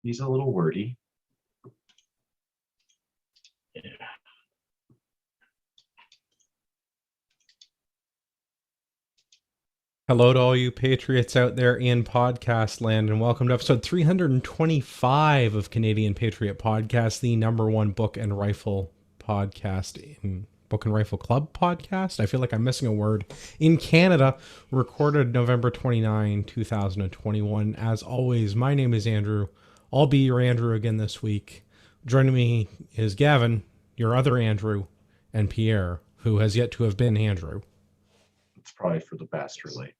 He's a little wordy. Yeah. Hello to all you patriots out there in podcast land, and welcome to episode 325 of Canadian Patriot Podcast, the number one book and rifle podcast in Book and Rifle Club podcast. I feel like I'm missing a word. In Canada, recorded November 29, 2021. As always, my name is Andrew. I'll be your Andrew again this week. Joining me is Gavin, your other Andrew, and Pierre, who has yet to have been Andrew. It's probably for the best, really.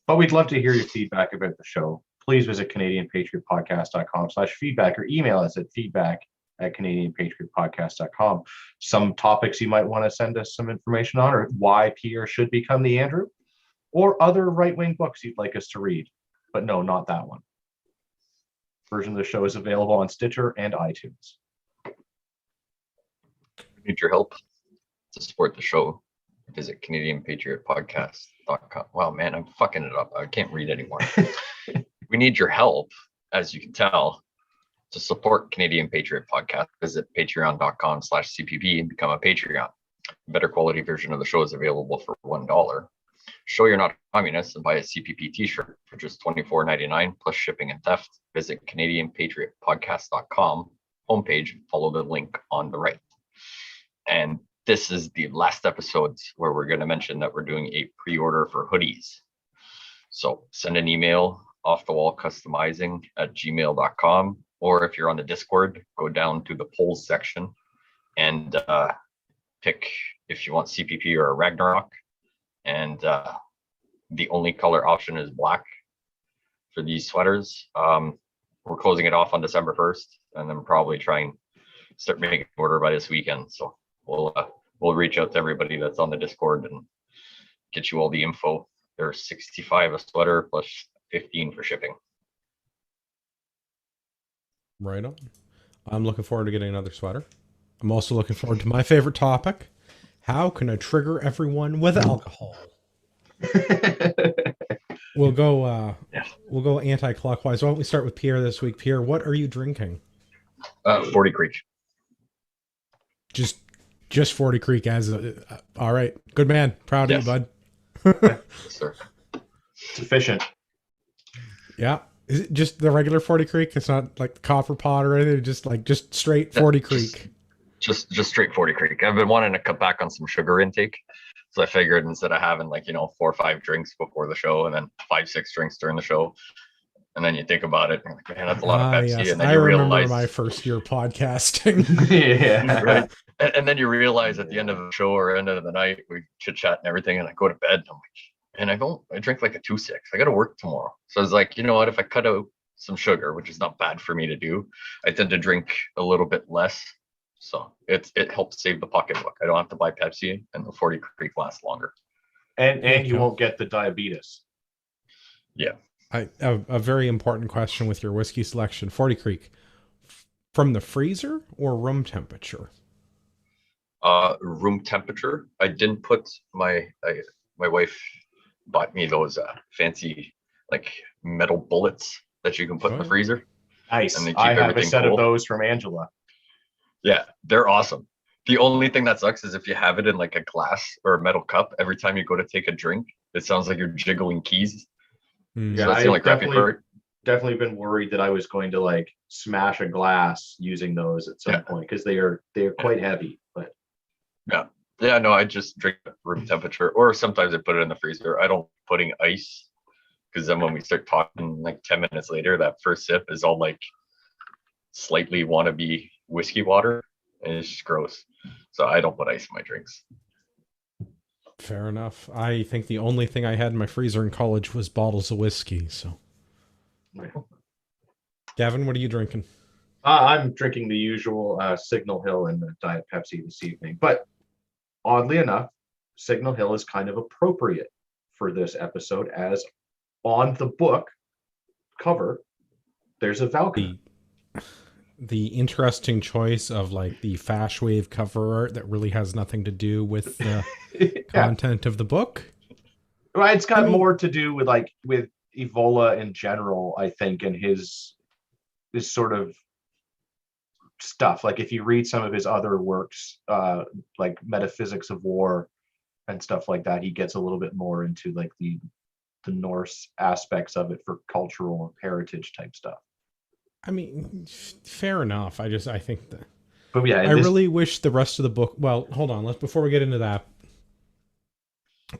But we'd love to hear your feedback about the show. Please visit CanadianPatriotPodcast.com/feedback or email us at feedback@CanadianPatriotPodcast.com. Some topics you might want to send us some information on, or why Pierre should become the Andrew, or other right-wing books you'd like us to read. But no, not that one. Version of the show is available on Stitcher and iTunes. We need your help to support the show. Visit CanadianPatriotPodcast.com. Wow, man, I'm fucking it up. I can't read anymore. We need your help, as you can tell, to support Canadian Patriot Podcast. Visit patreon.com/CPP and become a Patreon. A better quality version of the show is available for $1. Show you're not a communist and buy a CPP t-shirt for just $24.99 plus shipping and theft. Visit CanadianPatriotPodcast.com homepage and follow the link on the right. And this is the last episodes where we're going to mention that we're doing a pre-order for hoodies. So send an email offthewallcustomizing@gmail.com, or if you're on the Discord, go down to the polls section and pick if you want CPP or a Ragnarok. And the only color option is black for these sweaters. We're closing it off on December 1st, and then probably try and start making an order by this weekend. So we'll reach out to everybody that's on the Discord and get you all the info. There's 65 a sweater plus 15 for shipping. Right on. I'm looking forward to getting another sweater. I'm also looking forward to my favorite topic. How can I trigger everyone with alcohol? We'll go anti-clockwise. Why don't we start with Pierre this week? Pierre, what are you drinking? 40 Creek. Just 40 Creek as all right. Good man. Proud of you, bud. Yes, sir. Sufficient. Yeah. Is it just the regular 40 Creek? It's not like the copper pot or anything, just straight 40 Creek. Just straight 40 Creek. I've been wanting to cut back on some sugar intake. So I figured instead of having 4 or 5 drinks before the show and then 5-6 drinks during the show, and then you think about it, you're like, man, that's a lot of Pepsi. Yes. And then I you remember realize my first year podcasting. Yeah. Right. And then you realize at the end of the show or end of the night, we chit chat and everything, and I go to bed. And I'm like, and I drink like a 2-6. I got to work tomorrow. So I was like, you know what? If I cut out some sugar, which is not bad for me to do, I tend to drink a little bit less. So it helps save the pocketbook. I don't have to buy Pepsi, and the 40 Creek lasts longer. And you won't get the diabetes. Yeah. I have a very important question with your whiskey selection. 40 Creek, from the freezer or room temperature? Room temperature. I didn't put my wife bought me those fancy metal bullets that you can put in the freezer. Nice. And they keep I have a everything set cool. of those from Angela. Yeah, they're awesome. The only thing that sucks is if you have it in a glass or a metal cup, every time you go to take a drink, it sounds like you're jiggling keys. Mm. Yeah, So that's the only crappy part. Definitely been worried that I was going to smash a glass using those at some point, because they are quite heavy. But no, I just drink room temperature, or sometimes I put it in the freezer. I don't putting ice, because then when we start talking 10 minutes later, that first sip is all slightly wannabe whiskey water, and it's just gross. So I don't put ice in my drinks. Fair enough. I think the only thing I had in my freezer in college was bottles of whiskey. So, Gavin, what are you drinking? I'm drinking the usual Signal Hill and Diet Pepsi this evening. But oddly enough, Signal Hill is kind of appropriate for this episode, as on the book cover, there's a Valkyrie. The interesting choice of the Fash Wave cover art that really has nothing to do with the content of the book. Well, it's got more to do with with Evola in general, I think, and his is sort of stuff. Like if you read some of his other works, like Metaphysics of War and stuff like that, he gets a little bit more into like the Norse aspects of it for cultural and heritage type stuff. I mean, fair enough. I think that. But yeah, I really wish the rest of the book. Well, hold on. Before we get into that,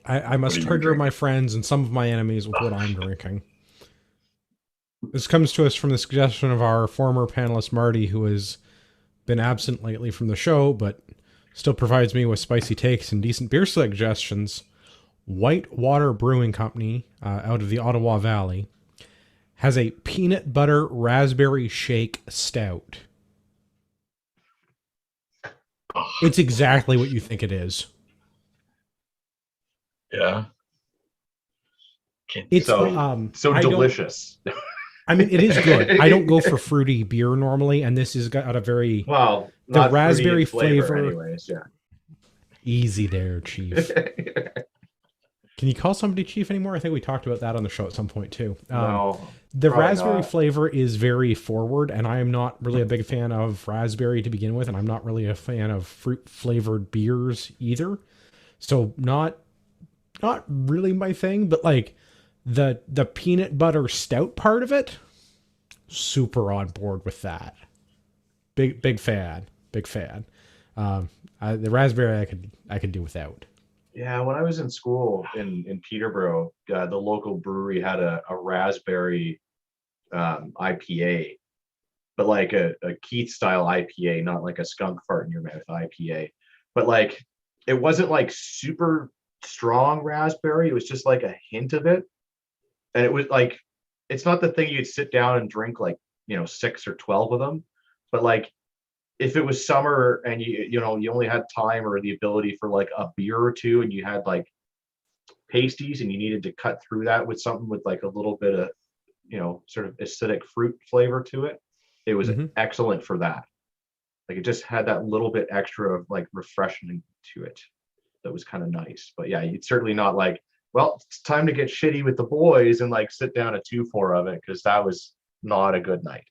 I must trigger my friends and some of my enemies with what I'm drinking. This comes to us from the suggestion of our former panelist Marty, who has been absent lately from the show, but still provides me with spicy takes and decent beer suggestions. Whitewater Brewing Company, out of the Ottawa Valley, has a peanut butter raspberry shake stout. It's exactly what you think it is. Yeah. It's so delicious. I mean, it is good. I don't go for fruity beer normally, and this has got a very the raspberry flavor. Anyways, yeah. Easy there, Chief. Can you call somebody Chief anymore? I think we talked about that on the show at some point too. No, the raspberry flavor is very forward, and I am not really a big fan of raspberry to begin with, and I'm not really a fan of fruit flavored beers either. So not really my thing, but like the peanut butter stout part of it, super on board with that. Big fan. The raspberry I could do without. Yeah, when I was in school in Peterborough, the local brewery had a raspberry IPA, but like a Keith style IPA, not like a skunk fart in your mouth IPA. But like it wasn't like super strong raspberry. It was just like a hint of it. And it was like, it's not the thing you'd sit down and drink like, 6 or 12 of them. But like if it was summer and you only had time or the ability for like a beer or two, and you had like pasties and you needed to cut through that with something with like a little bit of, sort of acidic fruit flavor to it, it was excellent for that. Like it just had that little bit extra of like refreshing to it. That was kind of nice. But yeah, it's certainly not like, well, it's time to get shitty with the boys and like sit down a 2-4 of it, because that was not a good night.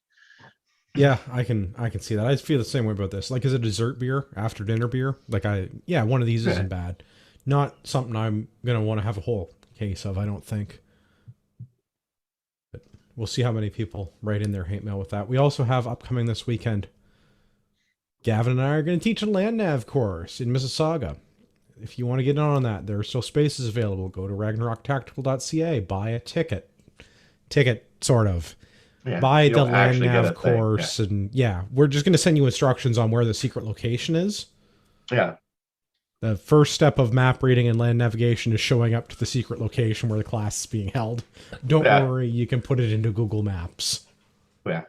Yeah, I can see that. I feel the same way about this. Like as a dessert beer, after dinner beer, like one of these isn't bad. Not something I'm gonna want to have a whole case of, I don't think. But we'll see how many people write in their hate mail with that. We also have upcoming this weekend, Gavin and I are going to teach a land nav course in Mississauga. If you want to get on that, there are still spaces available. Go to ragnaroktactical.ca, buy a ticket, sort of. Yeah, buy the land nav course, and we're just going to send you instructions on where the secret location is. Yeah. The first step of map reading and land navigation is showing up to the secret location where the class is being held. Don't worry, you can put it into Google Maps. Yeah.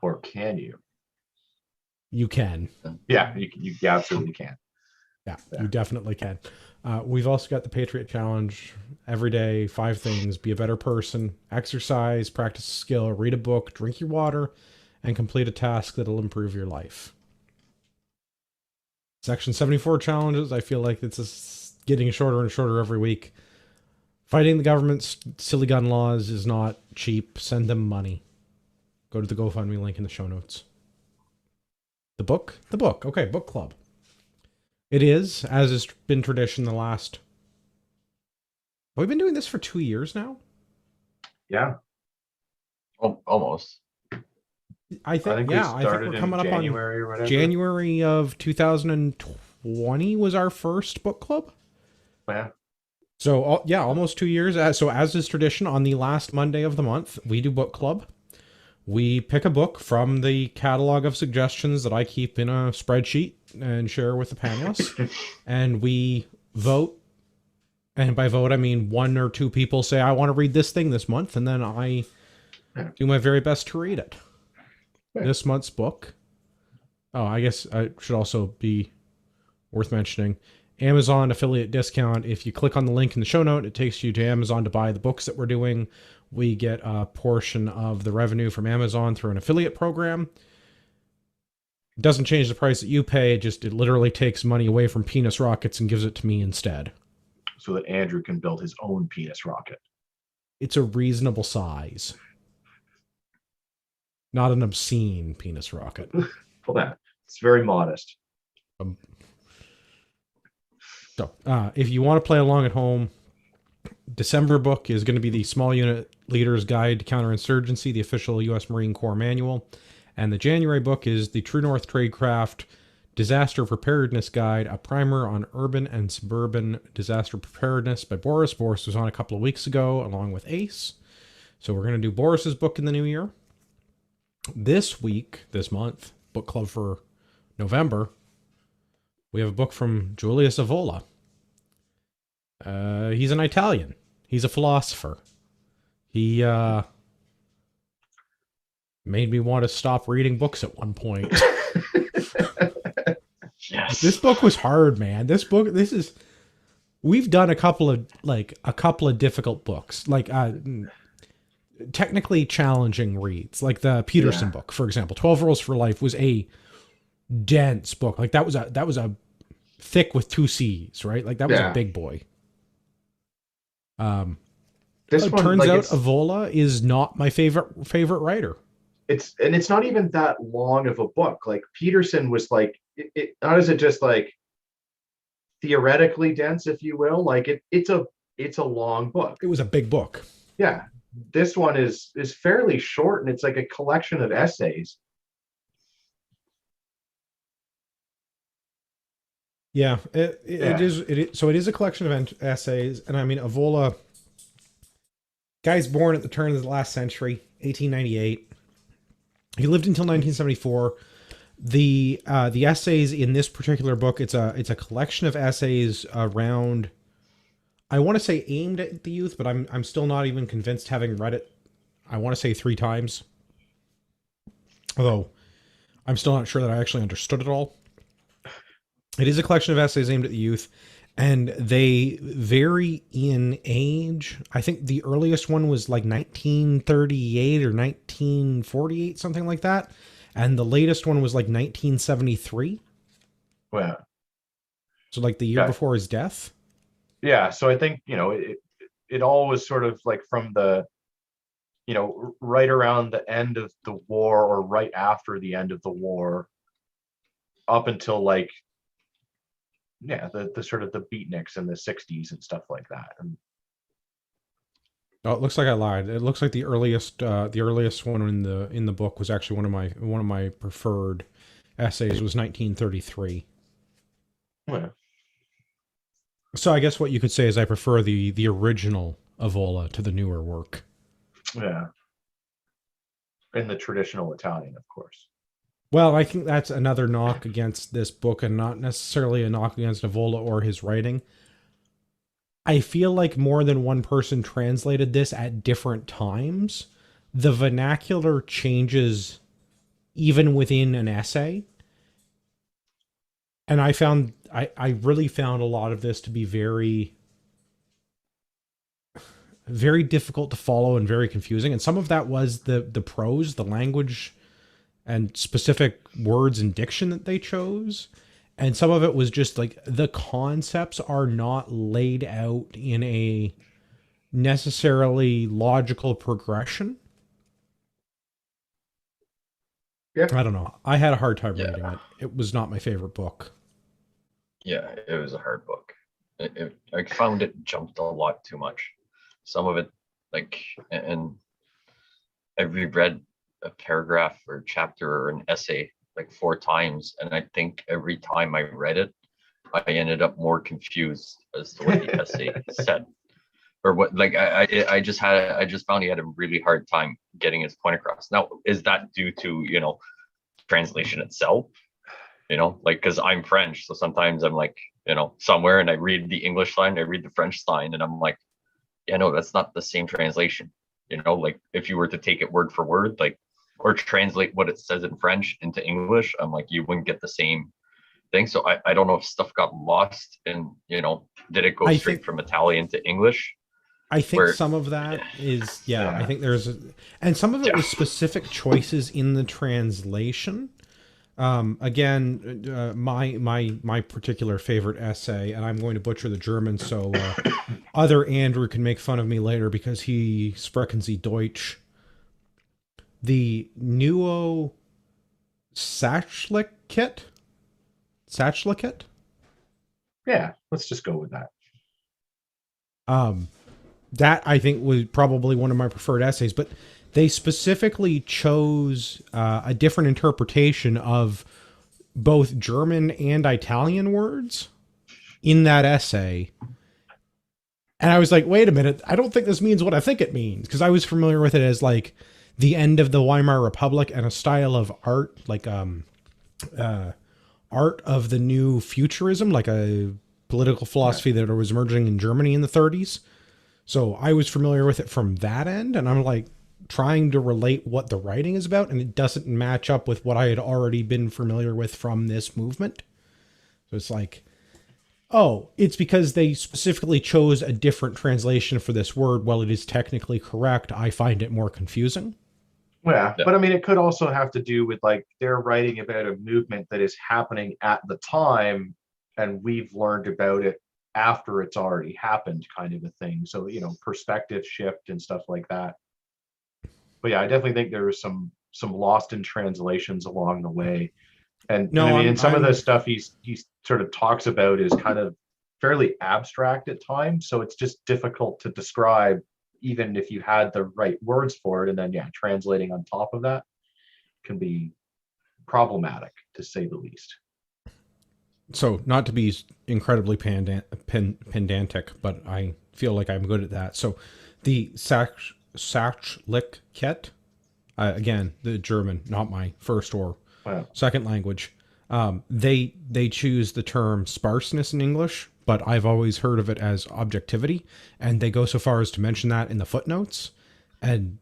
Or can you? You can. Yeah, you absolutely can. Yeah, you definitely can. We've also got the Patriot Challenge. Every day, 5 things. Be a better person. Exercise, practice a skill, read a book, drink your water, and complete a task that'll improve your life. Section 74 challenges. I feel like it's just getting shorter and shorter every week. Fighting the government's silly gun laws is not cheap. Send them money. Go to the GoFundMe link in the show notes. The book? Okay, book club. It is, as has been tradition the last... Have we been doing this for 2 years now? Yeah. Oh, almost. I think we're coming up on January of 2020 was our first book club. Yeah. So, almost 2 years. So as is tradition, on the last Monday of the month, we do book club. We pick a book from the catalog of suggestions that I keep in a spreadsheet and share with the panelists. And we vote. And by vote, I mean 1 or 2 people say, I want to read this thing this month. And then I do my very best to read it. This month's book. Oh, I guess I should also be worth mentioning. Amazon affiliate discount. If you click on the link in the show note, it takes you to Amazon to buy the books that we're doing. We get a portion of the revenue from Amazon through an affiliate program. It doesn't change the price that you pay. It literally takes money away from penis rockets and gives it to me instead. So that Andrew can build his own penis rocket. It's a reasonable size. Not an obscene penis rocket. Well, that it's very modest. So, if you want to play along at home, December book is going to be the Small Unit Leader's Guide to Counterinsurgency, the official U.S. Marine Corps manual. And the January book is the True North Tradecraft Disaster Preparedness Guide, a primer on urban and suburban disaster preparedness by Boris. Boris was on a couple of weeks ago along with Ace. So we're going to do Boris's book in the new year. This month, book club for November, we have a book from Julius Evola. He's an Italian. He's a philosopher. He made me want to stop reading books at one point. Yes. This book was hard, man. We've done a couple of difficult books, like technically challenging reads, like the Peterson book, for example. 12 Rules for Life was a dense book. Like that was a thick with 2 C's, right? Like that was a big boy. This it one turns like, out Evola is not my favorite writer. It's not even that long of a book. Like Peterson was like, how is it just like theoretically dense, if you will? Like it's a long book. It was a big book. Yeah. This one is fairly short, and it's like a collection of essays. Yeah, it is. So it is a collection of essays, and I mean, Evola, guy's born at the turn of the last century, 1898. He lived until 1974. The essays in this particular book, it's a collection of essays around, I want to say aimed at the youth, but I'm still not even convinced, having read it, I want to say 3 times. Although I'm still not sure that I actually understood it all. It is a collection of essays aimed at the youth, and they vary in age. I think the earliest one was like 1938 or 1948, something like that. And the latest one was like 1973. Wow. So like the year before his death. Yeah. So I think, it all was sort of like from the, right around the end of the war or right after the end of the war up until like, the sort of the beatniks in the 60s and stuff like that. And oh, it looks like I lied. It looks like the earliest one in the book was actually one of my preferred essays was 1933. Yeah. So I guess what you could say is I prefer the original Evola to the newer work. Yeah. In the traditional Italian, of course. Well, I think that's another knock against this book, and not necessarily a knock against Evola or his writing. I feel like more than one person translated this at different times. The vernacular changes even within an essay. And I really found a lot of this to be very, very difficult to follow and very confusing. And some of that was the prose, the language, and specific words and diction that they chose. And some of it was just like the concepts are not laid out in a necessarily logical progression. Yeah. I don't know. I had a hard time reading it. It was not my favorite book. Yeah, it was a hard book. I found it jumped a lot too much. Some of it, like, and I've reread a paragraph or chapter or an essay like 4 times, and I think every time I read it, I ended up more confused as to what the essay said, or what. Like I just found he had a really hard time getting his point across. Now, is that due to translation itself? Like, because I'm French, so sometimes I'm like somewhere and I read the English line, I read the French line, and I'm like, no, that's not the same translation. Like if you were to take it word for word, like, or translate what it says in French into English, I'm like, you wouldn't get the same thing. So I don't know if stuff got lost and, did it go straight from Italian to English? I think some of that is, I think and some of it was specific choices in the translation. Again, my particular favorite essay, and I'm going to butcher the German, so other Andrew can make fun of me later because he sprechen Sie Deutsch. the Nuo Satchlikit? Satchlikit? Yeah, let's just go with that. That I think was probably one of my preferred essays, but they specifically chose a different interpretation of both German and Italian words in that essay. And I was like, wait a minute, I don't think this means what I think it means. Because I was familiar with it as like the end of the Weimar Republic and a style of art, like art of the new futurism, like a political philosophy that was emerging in Germany in the 30s. So I was familiar with it from that end. And I'm like trying to relate what the writing is about. And it doesn't match up with what I had already been familiar with from this movement. So it's like, oh, it's because they specifically chose a different translation for this word. While it is technically correct, I find it more confusing. Yeah, but I mean, it could also have to do with like they're writing about a movement that is happening at the time, and we've learned about it after it's already happened, kind of a thing. So, you know, perspective shift and stuff like that. But yeah, I definitely think there was some lost in translations along the way. And I mean, and some of the stuff he sort of talks about is kind of fairly abstract at times. So it's just difficult to describe, even if you had the right words for it. And then, yeah, translating on top of that can be problematic, to say the least. So not to be incredibly pedantic, but I feel like I'm good at that. So the Satchlikit, again, the German, not my first or second language. They choose the term sparseness in English, but I've always heard of it as objectivity, and they go so far as to mention that in the footnotes. And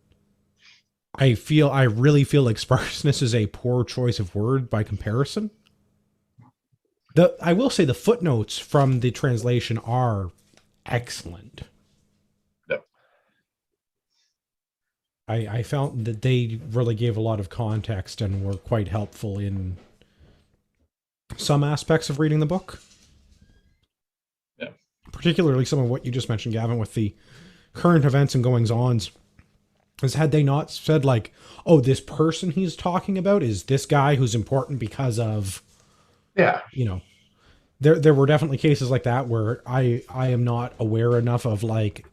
I really feel like sparseness is a poor choice of word by comparison. I will say the footnotes from the translation are excellent. Yep. I found that they really gave a lot of context and were quite helpful in some aspects of reading the book. Yeah. Particularly some of what you just mentioned, Gavin, with the current events and goings-ons. Is had they not said like, oh, this person he's talking about is this guy who's important because of... Yeah. You know, there were definitely cases like that where I am not aware enough of like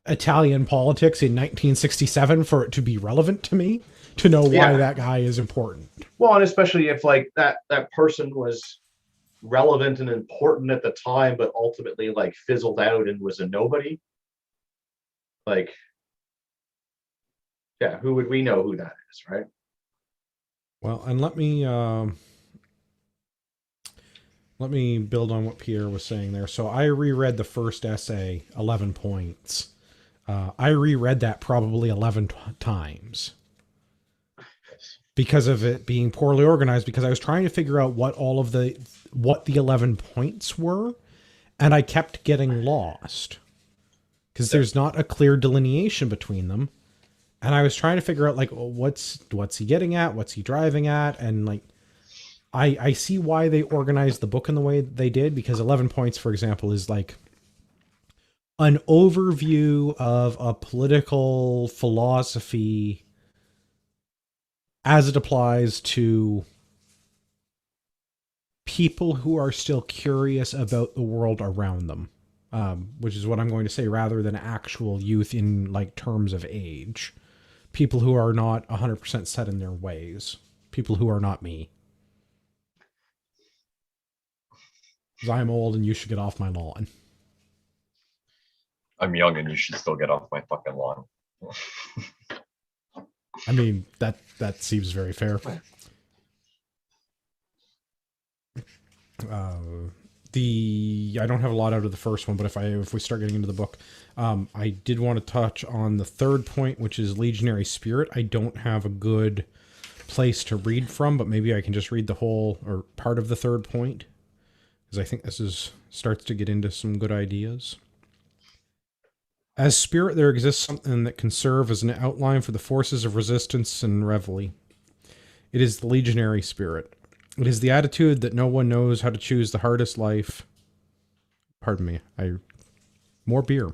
Italian politics in 1967 for it to be relevant to me to know why that guy is important. Well, and especially if like that person was relevant and important at the time, but ultimately like fizzled out and was a nobody. Like, yeah, who would we know who that is, right? Well, and let me build on what Pierre was saying there. So I reread the first essay, 11 points. I reread that probably 11 times because of it being poorly organized, because I was trying to figure out what the 11 points were. And I kept getting lost because there's not a clear delineation between them. And I was trying to figure out like, what's he getting at? What's he driving at? And like, I see why they organized the book in the way they did, because 11 points, for example, is like an overview of a political philosophy as it applies to people who are still curious about the world around them, which is what I'm going to say, rather than actual youth in like terms of age. People who are not 100% set in their ways. People who are not me. Because I'm old and you should get off my lawn. I'm young and you should still get off my fucking lawn. I mean, that seems very fair. I don't have a lot out of the first one, but if we start getting into the book, I did want to touch on the third point, which is Legionary Spirit. I don't have a good place to read from, but maybe I can just read the whole or part of the third point, because I think this starts to get into some good ideas. As spirit, there exists something that can serve as an outline for the forces of resistance and reveille. It is the Legionary Spirit. It is the attitude that no one knows how to choose the hardest life. Pardon me, more beer.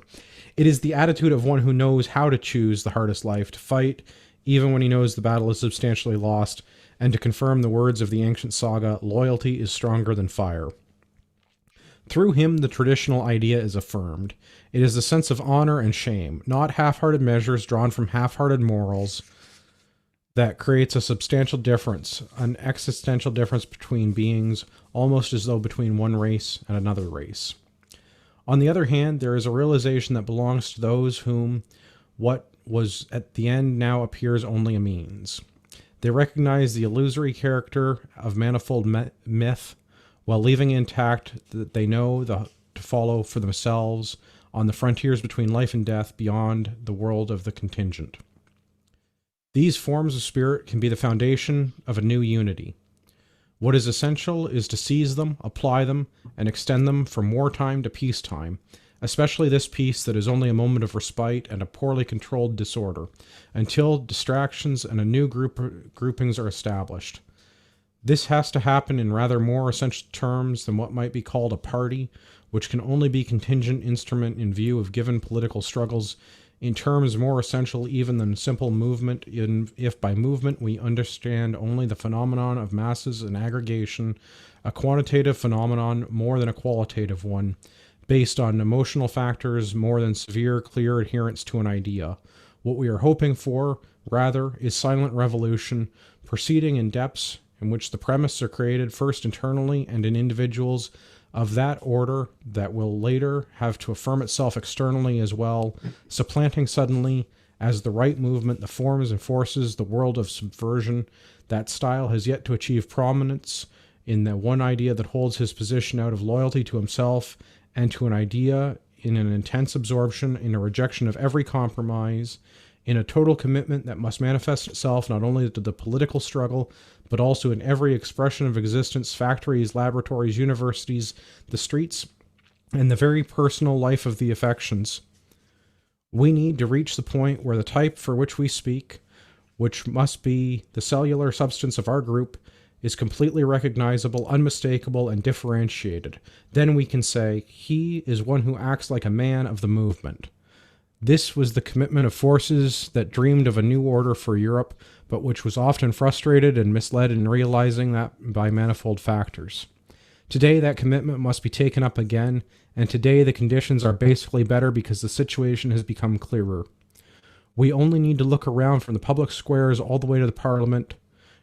It is the attitude of one who knows how to choose the hardest life, to fight even when he knows the battle is substantially lost, and to confirm the words of the ancient saga, loyalty is stronger than fire. Through him, the traditional idea is affirmed. It is the sense of honor and shame, not half-hearted measures drawn from half-hearted morals, that creates a substantial difference, an existential difference between beings, almost as though between one race and another race. On the other hand, there is a realization that belongs to those whom what was at the end now appears only a means. They recognize the illusory character of manifold myth, while leaving intact that they know to follow for themselves on the frontiers between life and death beyond the world of the contingent. These forms of spirit can be the foundation of a new unity. What is essential is to seize them, apply them, and extend them from wartime to peacetime, especially this peace that is only a moment of respite and a poorly controlled disorder, until distractions and a new groupings are established. This has to happen in rather more essential terms than what might be called a party, which can only be a contingent instrument in view of given political struggles, in terms more essential even than simple movement, if by movement we understand only the phenomenon of masses and aggregation, a quantitative phenomenon more than a qualitative one, based on emotional factors more than severe, clear adherence to an idea. What we are hoping for, rather, is silent revolution, proceeding in depths in which the premises are created first internally and in individuals of that order that will later have to affirm itself externally as well, supplanting suddenly, as the right movement, the forms and forces, the world of subversion. That style has yet to achieve prominence in the one idea that holds his position out of loyalty to himself and to an idea, in an intense absorption, in a rejection of every compromise, in a total commitment that must manifest itself not only to the political struggle, but also in every expression of existence, factories, laboratories, universities, the streets, and the very personal life of the affections. We need to reach the point where the type for which we speak, which must be the cellular substance of our group, is completely recognizable, unmistakable, and differentiated. Then we can say, he is one who acts like a man of the movement. This was the commitment of forces that dreamed of a new order for Europe, but which was often frustrated and misled in realizing that by manifold factors. Today, that commitment must be taken up again, and today the conditions are basically better because the situation has become clearer. We only need to look around from the public squares all the way to the Parliament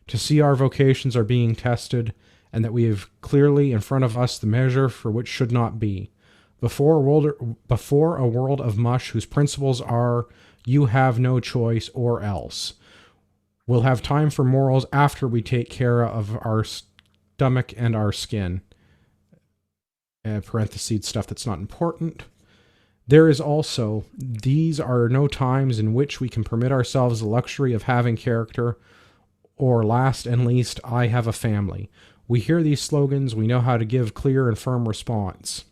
to see our vocations are being tested, and that we have clearly in front of us the measure for which should not be. Before a world of mush whose principles are, you have no choice or else. We'll have time for morals after we take care of our stomach and our skin. Parentheses, stuff that's not important. There is also, these are no times in which we can permit ourselves the luxury of having character, or last and least, I have a family. We hear these slogans, we know how to give clear and firm response.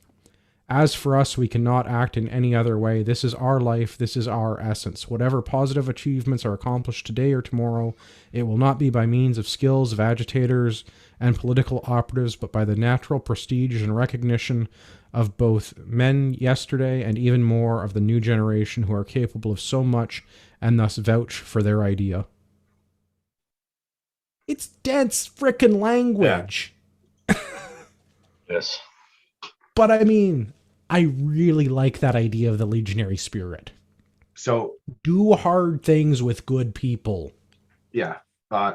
As for us, we cannot act in any other way. This is our life. This is our essence. Whatever positive achievements are accomplished today or tomorrow, it will not be by means of skills of agitators and political operatives, but by the natural prestige and recognition of both men yesterday and even more of the new generation who are capable of so much and thus vouch for their idea. It's dense frickin' language. Yeah. Yes. But I mean, I really like that idea of the Legionary Spirit. So do hard things with good people. Yeah.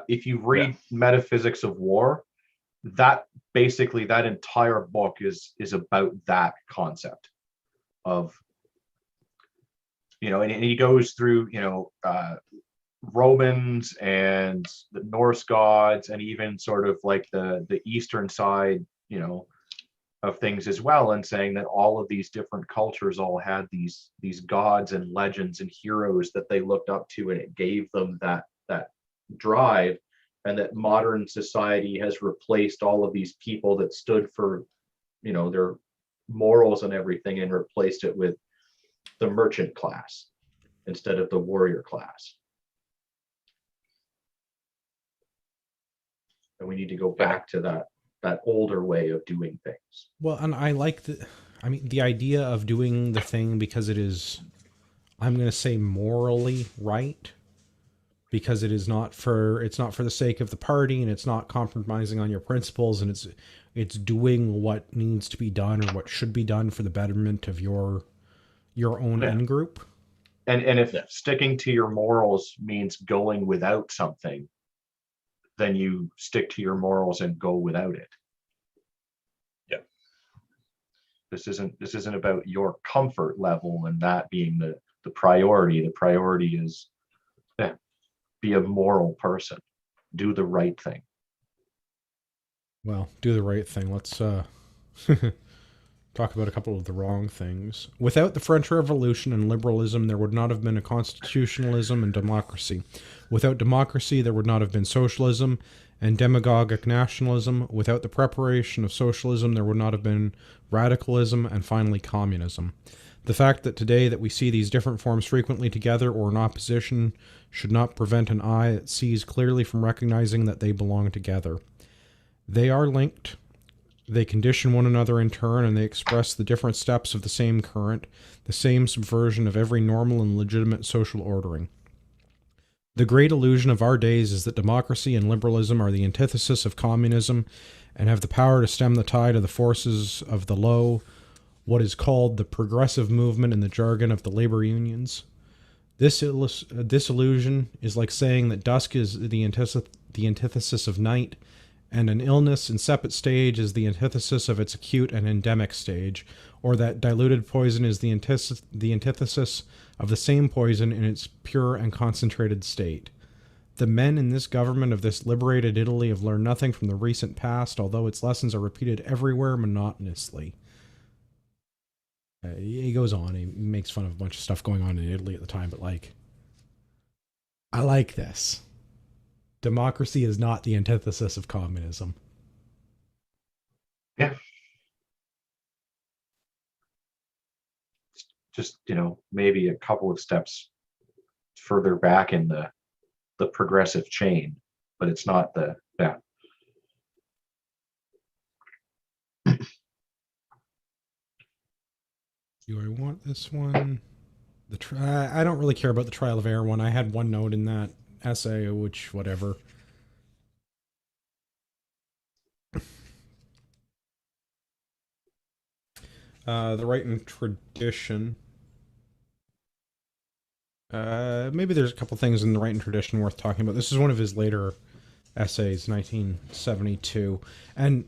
If you read Metaphysics of War, that basically that entire book is about that concept of, and he goes through, Romans and the Norse gods and even sort of like the Eastern side, of things as well, and saying that all of these different cultures all had these gods and legends and heroes that they looked up to, and it gave them that drive, and that modern society has replaced all of these people that stood for their morals and everything, and replaced it with the merchant class instead of the warrior class. And we need to go back to that older way of doing things. Well, and I like the idea of doing the thing because it is, I'm going to say, morally right. because it's not for the sake of the party, and it's not compromising on your principles, and it's doing what needs to be done or what should be done for the betterment of your own Yeah. in group. And if sticking to your morals means going without something, then you stick to your morals and go without it. Yeah. This isn't about your comfort level and that being the priority. The priority is be a moral person. Do the right thing. Well, do the right thing. Let's talk about a couple of the wrong things. Without the French Revolution and liberalism, there would not have been a constitutionalism and democracy. Without democracy, there would not have been socialism and demagogic nationalism. Without the preparation of socialism, there would not have been radicalism and finally communism. The fact that today that we see these different forms frequently together or in opposition should not prevent an eye that sees clearly from recognizing that they belong together. They are linked. They condition one another in turn, and they express the different steps of the same current, the same subversion of every normal and legitimate social ordering. The great illusion of our days is that democracy and liberalism are the antithesis of communism and have the power to stem the tide of the forces of the low, what is called the progressive movement in the jargon of the labor unions. This illusion is like saying that dusk is the antithesis of night, and an illness in separate stage is the antithesis of its acute and endemic stage, or that diluted poison is the antithesis of the same poison in its pure and concentrated state. The men in this government of this liberated Italy have learned nothing from the recent past, although its lessons are repeated everywhere monotonously. He goes on, he makes fun of a bunch of stuff going on in Italy at the time, but I like this. Democracy is not the antithesis of communism. Yeah. Just, maybe a couple of steps further back in the progressive chain, but it's not the, yeah. Do I want this one? I don't really care about the Trial of Error one. I had one note in that essay, which, whatever. The Right and Tradition. Maybe there's a couple things in The Right and Tradition worth talking about. This is one of his later essays, 1972. And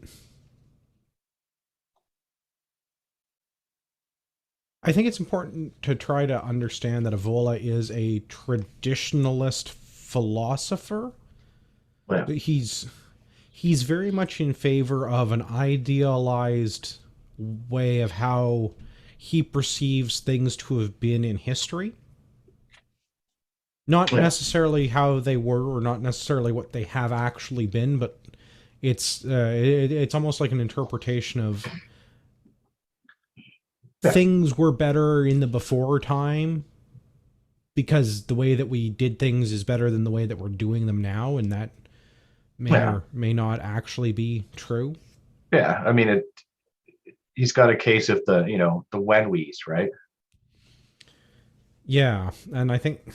I think it's important to try to understand that Evola is a traditionalist philosopher. Yeah. He's very much in favor of an idealized way of how he perceives things to have been in history. Not necessarily how they were, or not necessarily what they have actually been, but it's almost like an interpretation of things were better in the before time because the way that we did things is better than the way that we're doing them now, and that may or may not actually be true. Yeah, I mean, he's got a case of the when-we's, right? Yeah, and I think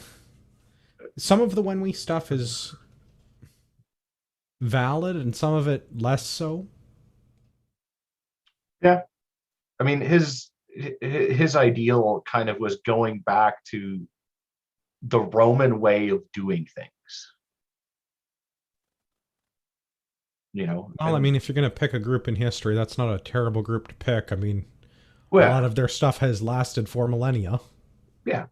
some of the when we stuff is valid and some of it less so. Yeah. I mean, his ideal kind of was going back to the Roman way of doing things. Well, I mean, if you're going to pick a group in history, that's not a terrible group to pick. I mean, a well, lot of their stuff has lasted for millennia. Yeah.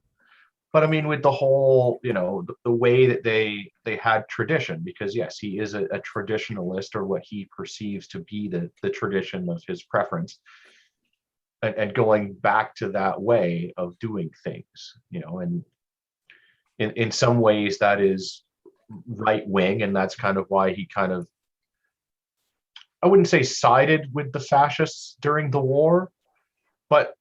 But I mean, with the whole, the way that they had tradition, because yes, he is a traditionalist, or what he perceives to be the tradition of his preference, and going back to that way of doing things, and in some ways that is right wing, and that's kind of why he kind of, I wouldn't say sided with the fascists during the war, but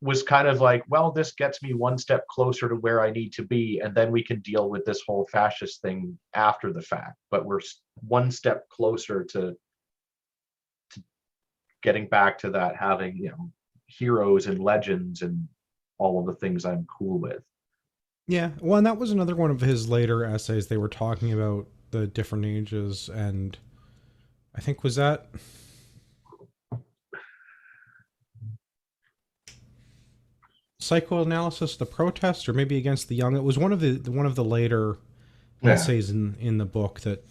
was kind of like, well, this gets me one step closer to where I need to be, and then we can deal with this whole fascist thing after the fact. But we're one step closer to getting back to that, having, heroes and legends and all of the things I'm cool with. Yeah, well, and that was another one of his later essays. They were talking about the different ages, and I think was that psychoanalysis, the protest, or maybe against the young. It was one of the later Yeah. essays in the book that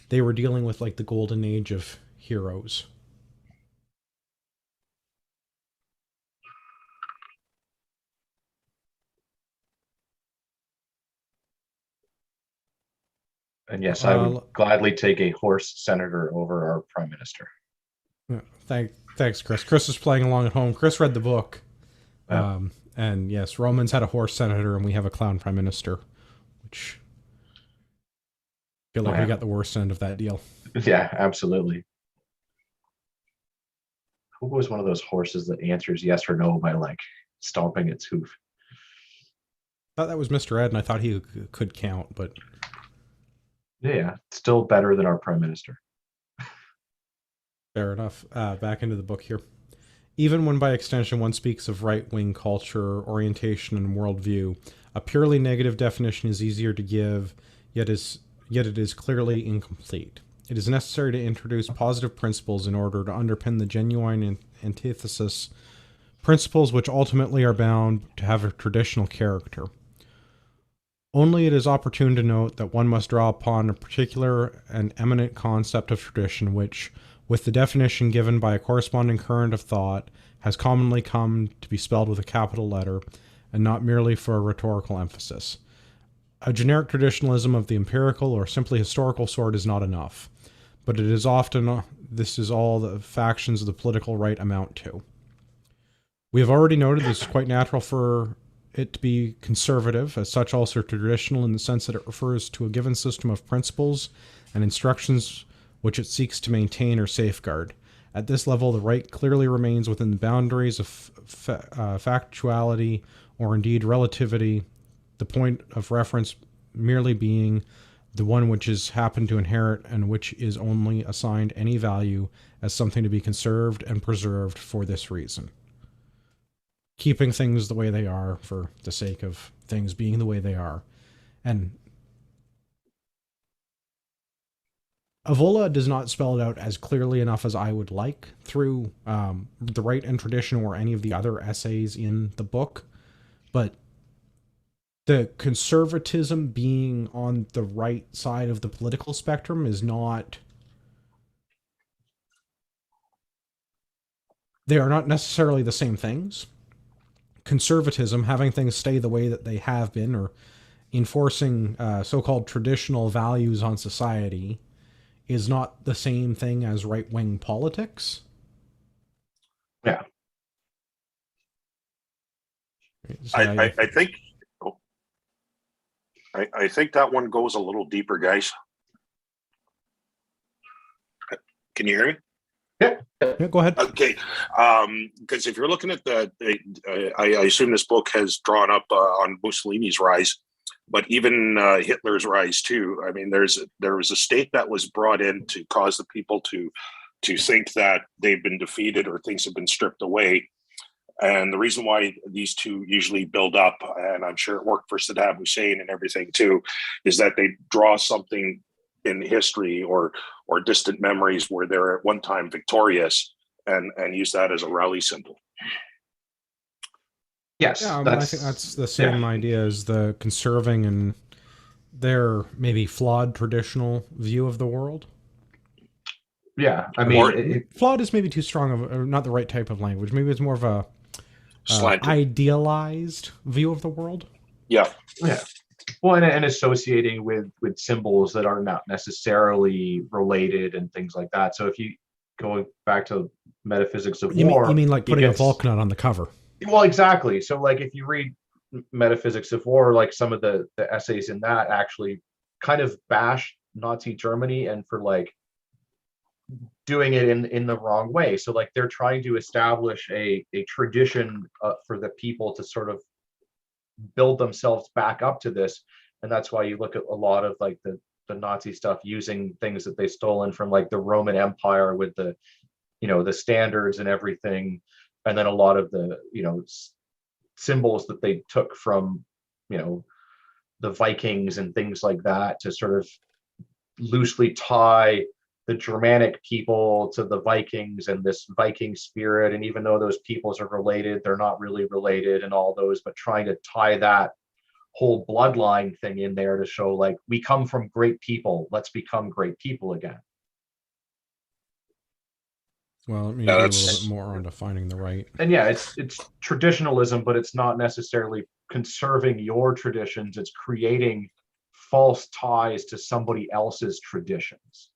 they were dealing with, like the golden age of heroes. And yes, I would gladly take a horse senator over our prime minister. Thanks, Chris. Chris is playing along at home. Chris read the book. Yeah. And yes, Romans had a horse senator, and we have a clown prime minister, which I feel like we got the worst end of that deal. Yeah, absolutely. Who was one of those horses that answers yes or no by like stomping its hoof? I thought that was Mr. Ed, and I thought he could count, but Yeah, still better than our prime minister. fair enough. Back into the book here. Even when by extension one speaks of right-wing culture, orientation, and worldview, a purely negative definition is easier to give, yet it is clearly incomplete. It is necessary to introduce positive principles in order to underpin the genuine antithesis, principles which ultimately are bound to have a traditional character. Only it is opportune to note that one must draw upon a particular and eminent concept of tradition which, with the definition given by a corresponding current of thought, has commonly come to be spelled with a capital letter, and not merely for a rhetorical emphasis. A generic traditionalism of the empirical or simply historical sort is not enough, but it is often this is all the factions of the political right amount to. We have already noted this is quite natural for it to be conservative, as such also traditional in the sense that it refers to a given system of principles and instructions which it seeks to maintain or safeguard. At this level, the right clearly remains within the boundaries of factuality or indeed relativity, the point of reference merely being the one which is happened to inherit and which is only assigned any value as something to be conserved and preserved for this reason. Keeping things the way they are for the sake of things being the way they are. And Avola does not spell it out as clearly enough as I would like through the right and tradition or any of the other essays in the book. But the conservatism being on the right side of the political spectrum is not... They are not necessarily the same things. Conservatism, having things stay the way that they have been, or enforcing so-called traditional values on society, is not the same thing as right-wing politics. Yeah. I think I think that one goes a little deeper, guys. Can you hear me? Yeah, go ahead. Okay, because if you're looking at I assume this book has drawn up on Mussolini's rise, but even Hitler's rise too. I mean, there was a state that was brought in to cause the people to think that they've been defeated or things have been stripped away. And the reason why these two usually build up, and I'm sure it worked for Saddam Hussein and everything too, is that they draw something in history or distant memories where they're at one time victorious and use that as a rally symbol. Yes, yeah, I think that's the same idea as the conserving and their maybe flawed traditional view of the world. Yeah, I mean, flawed is maybe too strong of not the right type of language. Maybe it's more of a idealized view of the world. Yeah. Well, and associating with symbols that are not necessarily related and things like that. So if you go back to Metaphysics of War, you mean like putting a Vulcanite on the cover? Well, exactly. So like if you read Metaphysics of War, like some of the essays in that actually kind of bash Nazi Germany and for like doing it in the wrong way. So like they're trying to establish a tradition for the people to sort of build themselves back up to this. And that's why you look at a lot of like the Nazi stuff using things that they stolen from like the Roman Empire with the, the standards and everything. And then a lot of the, symbols that they took from, the Vikings and things like that to sort of loosely tie the Germanic people to the Vikings and this Viking spirit. And even though those peoples are related, they're not really related and all those, but trying to tie that whole bloodline thing in there to show like, we come from great people, let's become great people again. Well, maybe a little bit more on defining the right. And yeah, it's traditionalism, but it's not necessarily conserving your traditions. It's creating false ties to somebody else's traditions.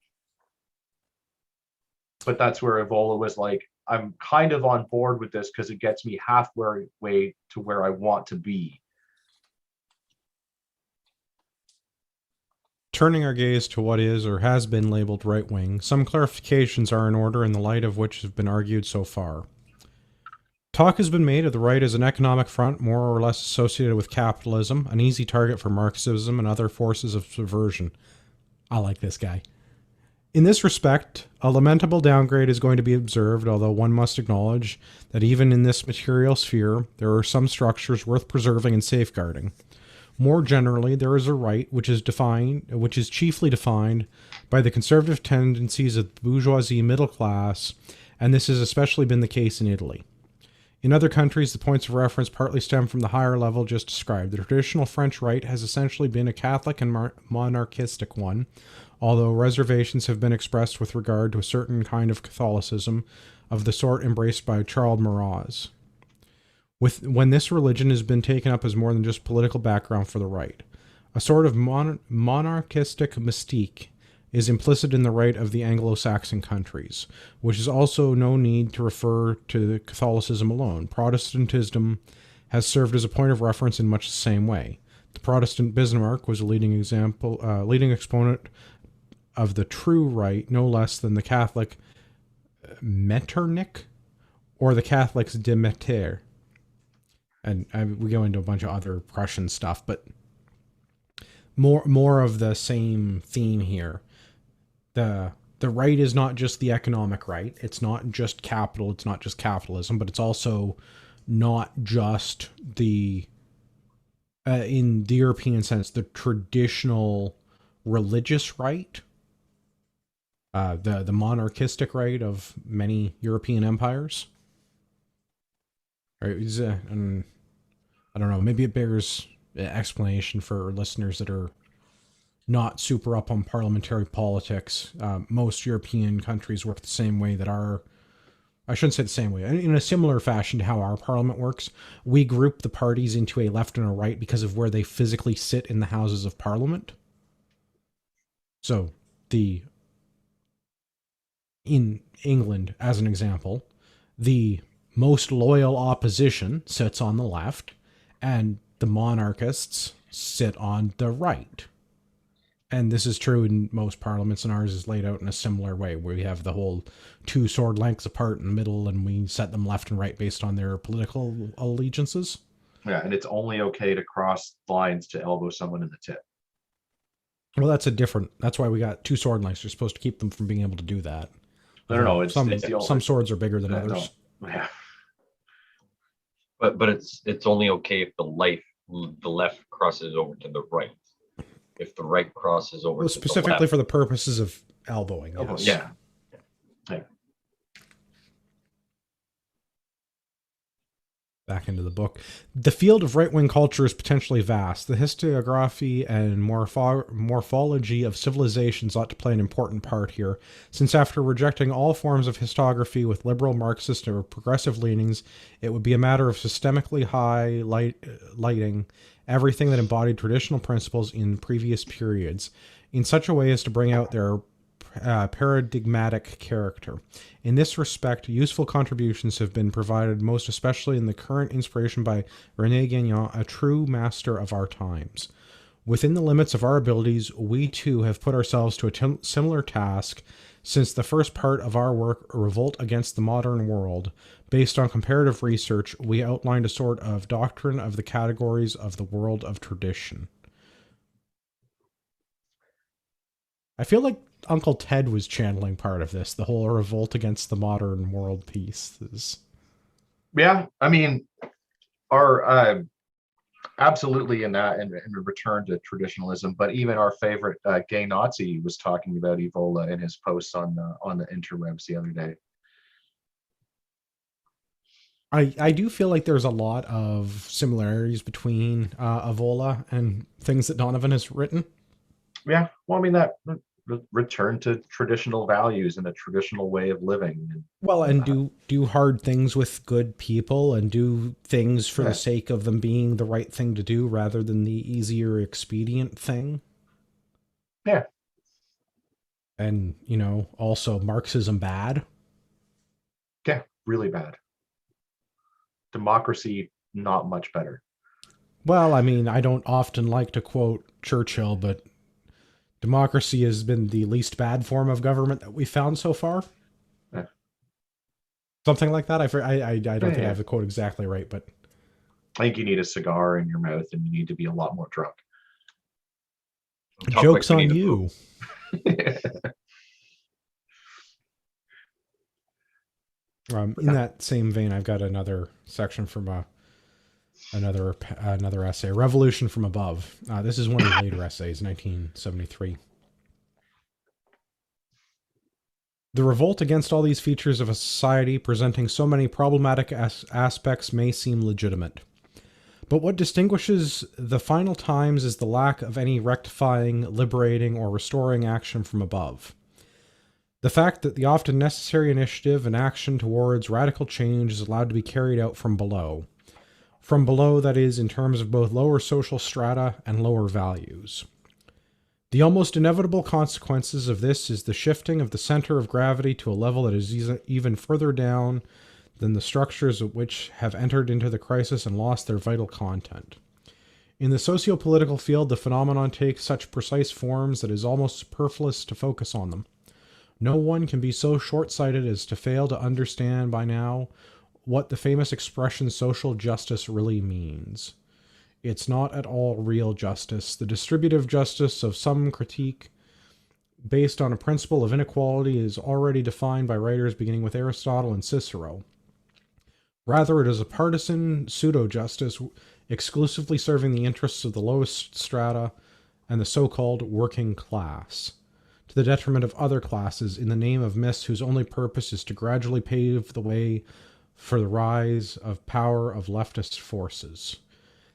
But that's where Evola was like, I'm kind of on board with this because it gets me halfway to where I want to be. Turning our gaze to what is or has been labeled right-wing, some clarifications are in order in the light of which have been argued so far. Talk has been made of the right as an economic front more or less associated with capitalism, an easy target for Marxism and other forces of subversion. I like this guy. In this respect, a lamentable downgrade is going to be observed, although one must acknowledge that even in this material sphere, there are some structures worth preserving and safeguarding. More generally, there is a right which is chiefly defined by the conservative tendencies of the bourgeoisie middle class, and this has especially been the case in Italy. In other countries, the points of reference partly stem from the higher level just described. The traditional French right has essentially been a Catholic and monarchistic one, although reservations have been expressed with regard to a certain kind of Catholicism of the sort embraced by Charles Maurras. When this religion has been taken up as more than just political background for the right. A sort of monarchistic mystique is implicit in the right of the Anglo-Saxon countries, which is also no need to refer to Catholicism alone. Protestantism has served as a point of reference in much the same way. The Protestant Bismarck was a leading exponent of the true right, no less than the Catholic Metternich or the Catholics de Metter. And we go into a bunch of other Prussian stuff, but more of the same theme here. The right is not just the economic right. It's not just capital. It's not just capitalism, but it's also not just the, in the European sense, the traditional religious right, the monarchistic right of many European empires. Right, I don't know, maybe it bears explanation for listeners that are not super up on parliamentary politics. Most European countries work the same way that I shouldn't say the same way, in a similar fashion to how our parliament works. We group the parties into a left and a right because of where they physically sit in the houses of parliament. So in England, as an example, the most loyal opposition sits on the left, and the monarchists sit on the right. And this is true in most parliaments, and ours is laid out in a similar way, where we have the whole two sword lengths apart in the middle, and we set them left and right based on their political allegiances. Yeah, and it's only okay to cross lines to elbow someone in the tip. Well, that's why we got two sword lengths. You're supposed to keep them from being able to do that. No, some swords are bigger than others. No. Yeah. But it's only okay if the left crosses over to the right. If the right crosses over to specifically the left, for the purposes of elbowing. Yes. Yeah. Back into the book. The field of right-wing culture is potentially vast. The historiography and morphology of civilizations ought to play an important part here, since after rejecting all forms of historiography with liberal, Marxist, or progressive leanings, it would be a matter of systemically highlighting everything that embodied traditional principles in previous periods, in such a way as to bring out their paradigmatic character. In this respect, useful contributions have been provided, most especially in the current inspiration by René Gagnon, a true master of our times. Within the limits of our abilities, we too have put ourselves to a similar task since the first part of our work, Revolt Against the Modern World. Based on comparative research, we outlined a sort of doctrine of the categories of the world of tradition. I feel like Uncle Ted was channeling part of this, the whole revolt against the modern world piece. Yeah, I mean, our Absolutely, in that, and a return to traditionalism. But even our favorite gay Nazi was talking about Ebola in his posts on the interwebs the other day. I do feel like there's a lot of similarities between Ebola and things that Donovan has written. Yeah, well, I mean that return to traditional values and a traditional way of living. Well, and do hard things with good people and do things for the sake of them being the right thing to do rather than the easier expedient thing. Yeah. And, you know, also Marxism bad. Yeah, really bad. Democracy, not much better. Well, I mean, I don't often like to quote Churchill, but democracy has been the least bad form of government that we've found so far. Yeah. Something like that. I don't think I have the quote exactly right, but I think you need a cigar in your mouth and you need to be a lot more drunk. Joke's on you. In that same vein, I've got another section from another essay, Revolution from Above. This is one of the later essays, 1973. The revolt against all these features of a society presenting so many problematic aspects may seem legitimate. But what distinguishes the final times is the lack of any rectifying, liberating, or restoring action from above. The fact that the often necessary initiative and action towards radical change is allowed to be carried out from below. From below, that is, in terms of both lower social strata and lower values. The almost inevitable consequences of this is the shifting of the center of gravity to a level that is even further down than the structures of which have entered into the crisis and lost their vital content. In the socio-political field, the phenomenon takes such precise forms that it is almost superfluous to focus on them. No one can be so short-sighted as to fail to understand by now what the famous expression social justice really means. It's not at all real justice. The distributive justice of some critique based on a principle of inequality is already defined by writers beginning with Aristotle and Cicero. Rather, it is a partisan pseudo-justice exclusively serving the interests of the lowest strata and the so-called working class, to the detriment of other classes in the name of myths whose only purpose is to gradually pave the way for the rise of power of leftist forces.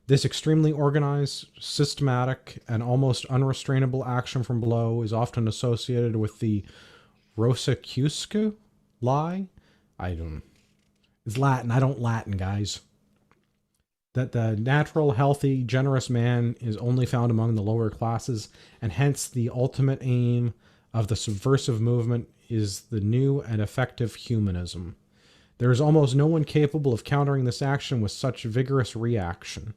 This extremely organized, systematic, and almost unrestrainable action from below is often associated with the Rosicrucian lie. It's Latin. I don't Latin, guys. That the natural, healthy, generous man is only found among the lower classes, and hence the ultimate aim of the subversive movement is the new and effective humanism. There is almost no one capable of countering this action with such vigorous reaction.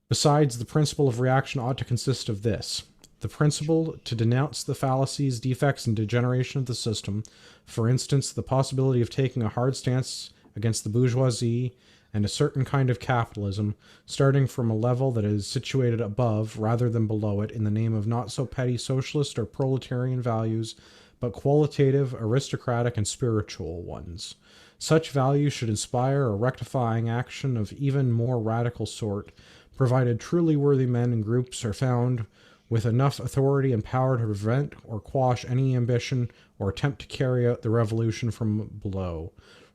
Besides, the principle of reaction ought to consist of this: the principle to denounce the fallacies, defects, and degeneration of the system, for instance, the possibility of taking a hard stance against the bourgeoisie and a certain kind of capitalism, starting from a level that is situated above rather than below it in the name of not so petty socialist or proletarian values, but qualitative, aristocratic, and spiritual ones. Such values should inspire a rectifying action of even more radical sort, provided truly worthy men and groups are found with enough authority and power to prevent or quash any ambition or attempt to carry out the revolution from below.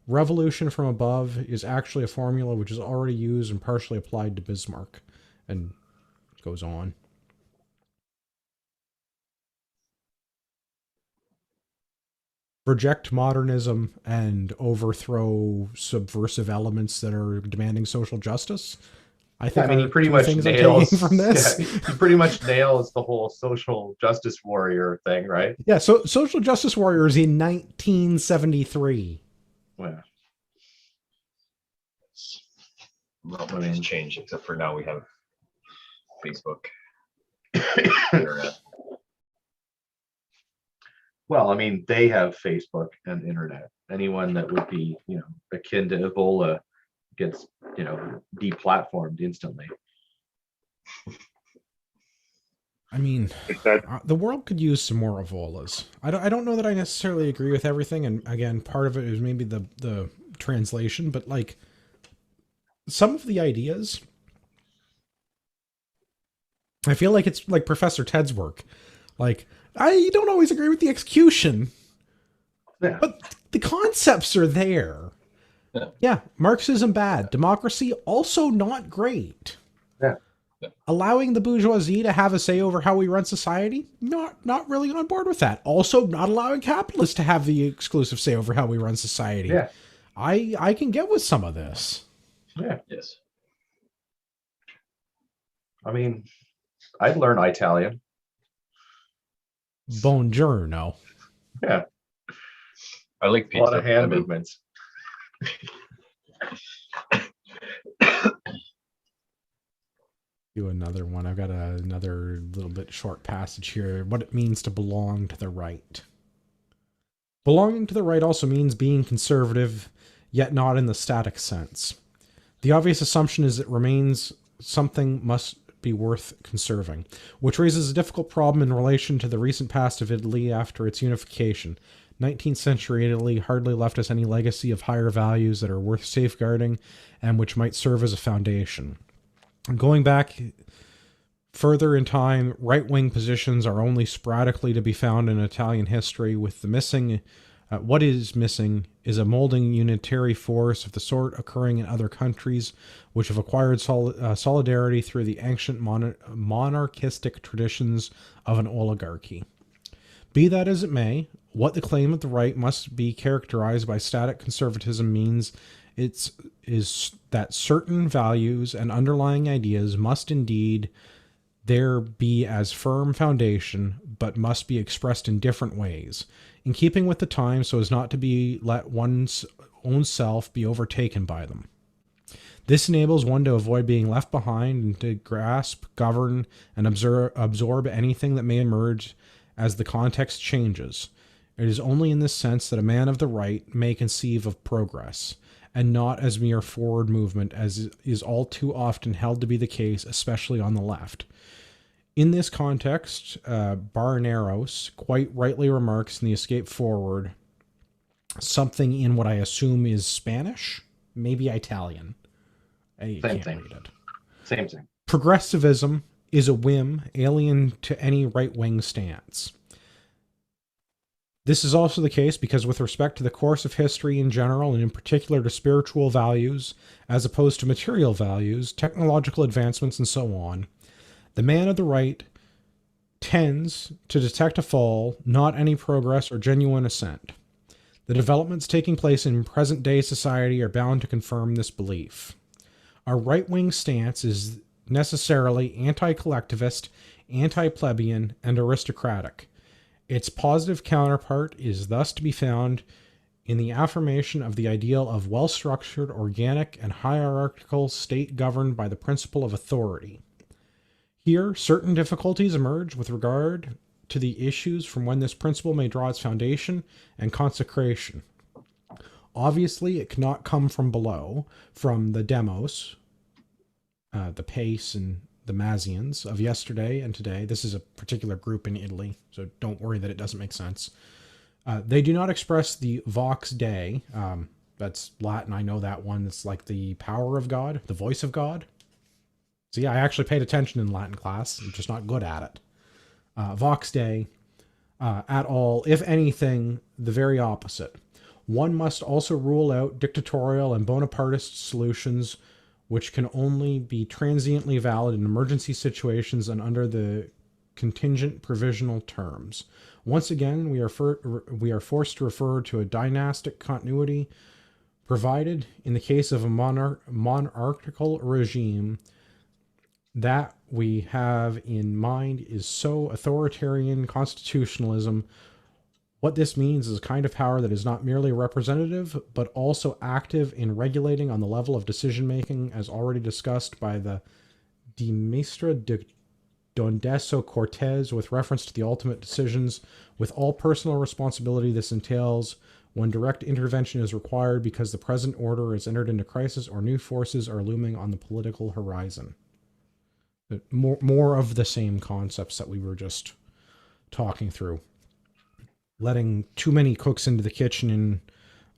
Revolution from above is actually a formula which is already used and partially applied to Bismarck. And it goes on. Reject modernism and overthrow subversive elements that are demanding social justice. I think he pretty much nails from this. Yeah, he pretty much nails the whole social justice warrior thing, right? Yeah, so social justice warriors in 1973. Well, not much has changed, except for now we have Facebook. Internet. Well, I mean, they have Facebook and internet. Anyone that would be, akin to Ebola gets, deplatformed instantly. I mean, the world could use some more Ebolas. I don't know that I necessarily agree with everything, and again, part of it is maybe the translation, but like some of the ideas I feel like it's like Professor Ted's work. Like, I don't always agree with the execution, but the concepts are there. Yeah, Marxism bad. Democracy also not great. Yeah. Allowing the bourgeoisie to have a say over how we run society, not really on board with that. Also, not allowing capitalists to have the exclusive say over how we run society. Yeah. I can get with some of this. Yeah. Yes. I mean, I'd learn Italian. Buongiorno. Yeah. I like A pizza. lot of hand movements. Do another one. I've got another little bit short passage here. What it means to belong to the right. Belonging to the right also means being conservative, yet not in the static sense. The obvious assumption is it remains something must be worth conserving, which raises a difficult problem in relation to the recent past of Italy after its unification. 19th century Italy hardly left us any legacy of higher values that are worth safeguarding and which might serve as a foundation. Going back further in time, right-wing positions are only sporadically to be found in Italian history, with the missing, what is missing is a molding unitary force of the sort occurring in other countries, which have acquired solidarity through the ancient monarchistic traditions of an oligarchy. Be that as it may, what the claim of the right must be characterized by static conservatism means is that certain values and underlying ideas must indeed there be as firm foundation, but must be expressed in different ways, in keeping with the time so as not to be let one's own self be overtaken by them. This enables one to avoid being left behind and to grasp, govern, and absorb anything that may emerge as the context changes. It is only in this sense that a man of the right may conceive of progress, and not as mere forward movement, as is all too often held to be the case, especially on the left. In this context, Barneros quite rightly remarks in The Escape Forward something in what I assume is Spanish, maybe Italian. I can't read it. Same thing. Progressivism is a whim alien to any right-wing stance. This is also the case because with respect to the course of history in general, and in particular to spiritual values, as opposed to material values, technological advancements, and so on, the man of the right tends to detect a fall, not any progress or genuine ascent. The developments taking place in present-day society are bound to confirm this belief. Our right-wing stance is necessarily anti-collectivist, anti-plebeian, and aristocratic. Its positive counterpart is thus to be found in the affirmation of the ideal of well-structured, organic, and hierarchical state governed by the principle of authority. Here, certain difficulties emerge with regard to the issues from when this principle may draw its foundation and consecration. Obviously, it cannot come from below, from the demos, the pace and the Mazians of yesterday and today. This is a particular group in Italy, so don't worry that it doesn't make sense. They do not express the Vox Dei. That's Latin, I know that one. It's like the power of God, the voice of God. See, I actually paid attention in Latin class. I'm just not good at it. Vox Dei, at all. If anything, the very opposite. One must also rule out dictatorial and Bonapartist solutions which can only be transiently valid in emergency situations and under the contingent provisional terms. Once again, we are forced to refer to a dynastic continuity provided in the case of a monarchical regime. That we have in mind is so authoritarian constitutionalism. What this means is a kind of power that is not merely representative, but also active in regulating on the level of decision-making, as already discussed by the De Maestra de Dondeso Cortez with reference to the ultimate decisions, with all personal responsibility this entails when direct intervention is required because the present order is entered into crisis or new forces are looming on the political horizon. More of the same concepts that we were just talking through. Letting too many cooks into the kitchen in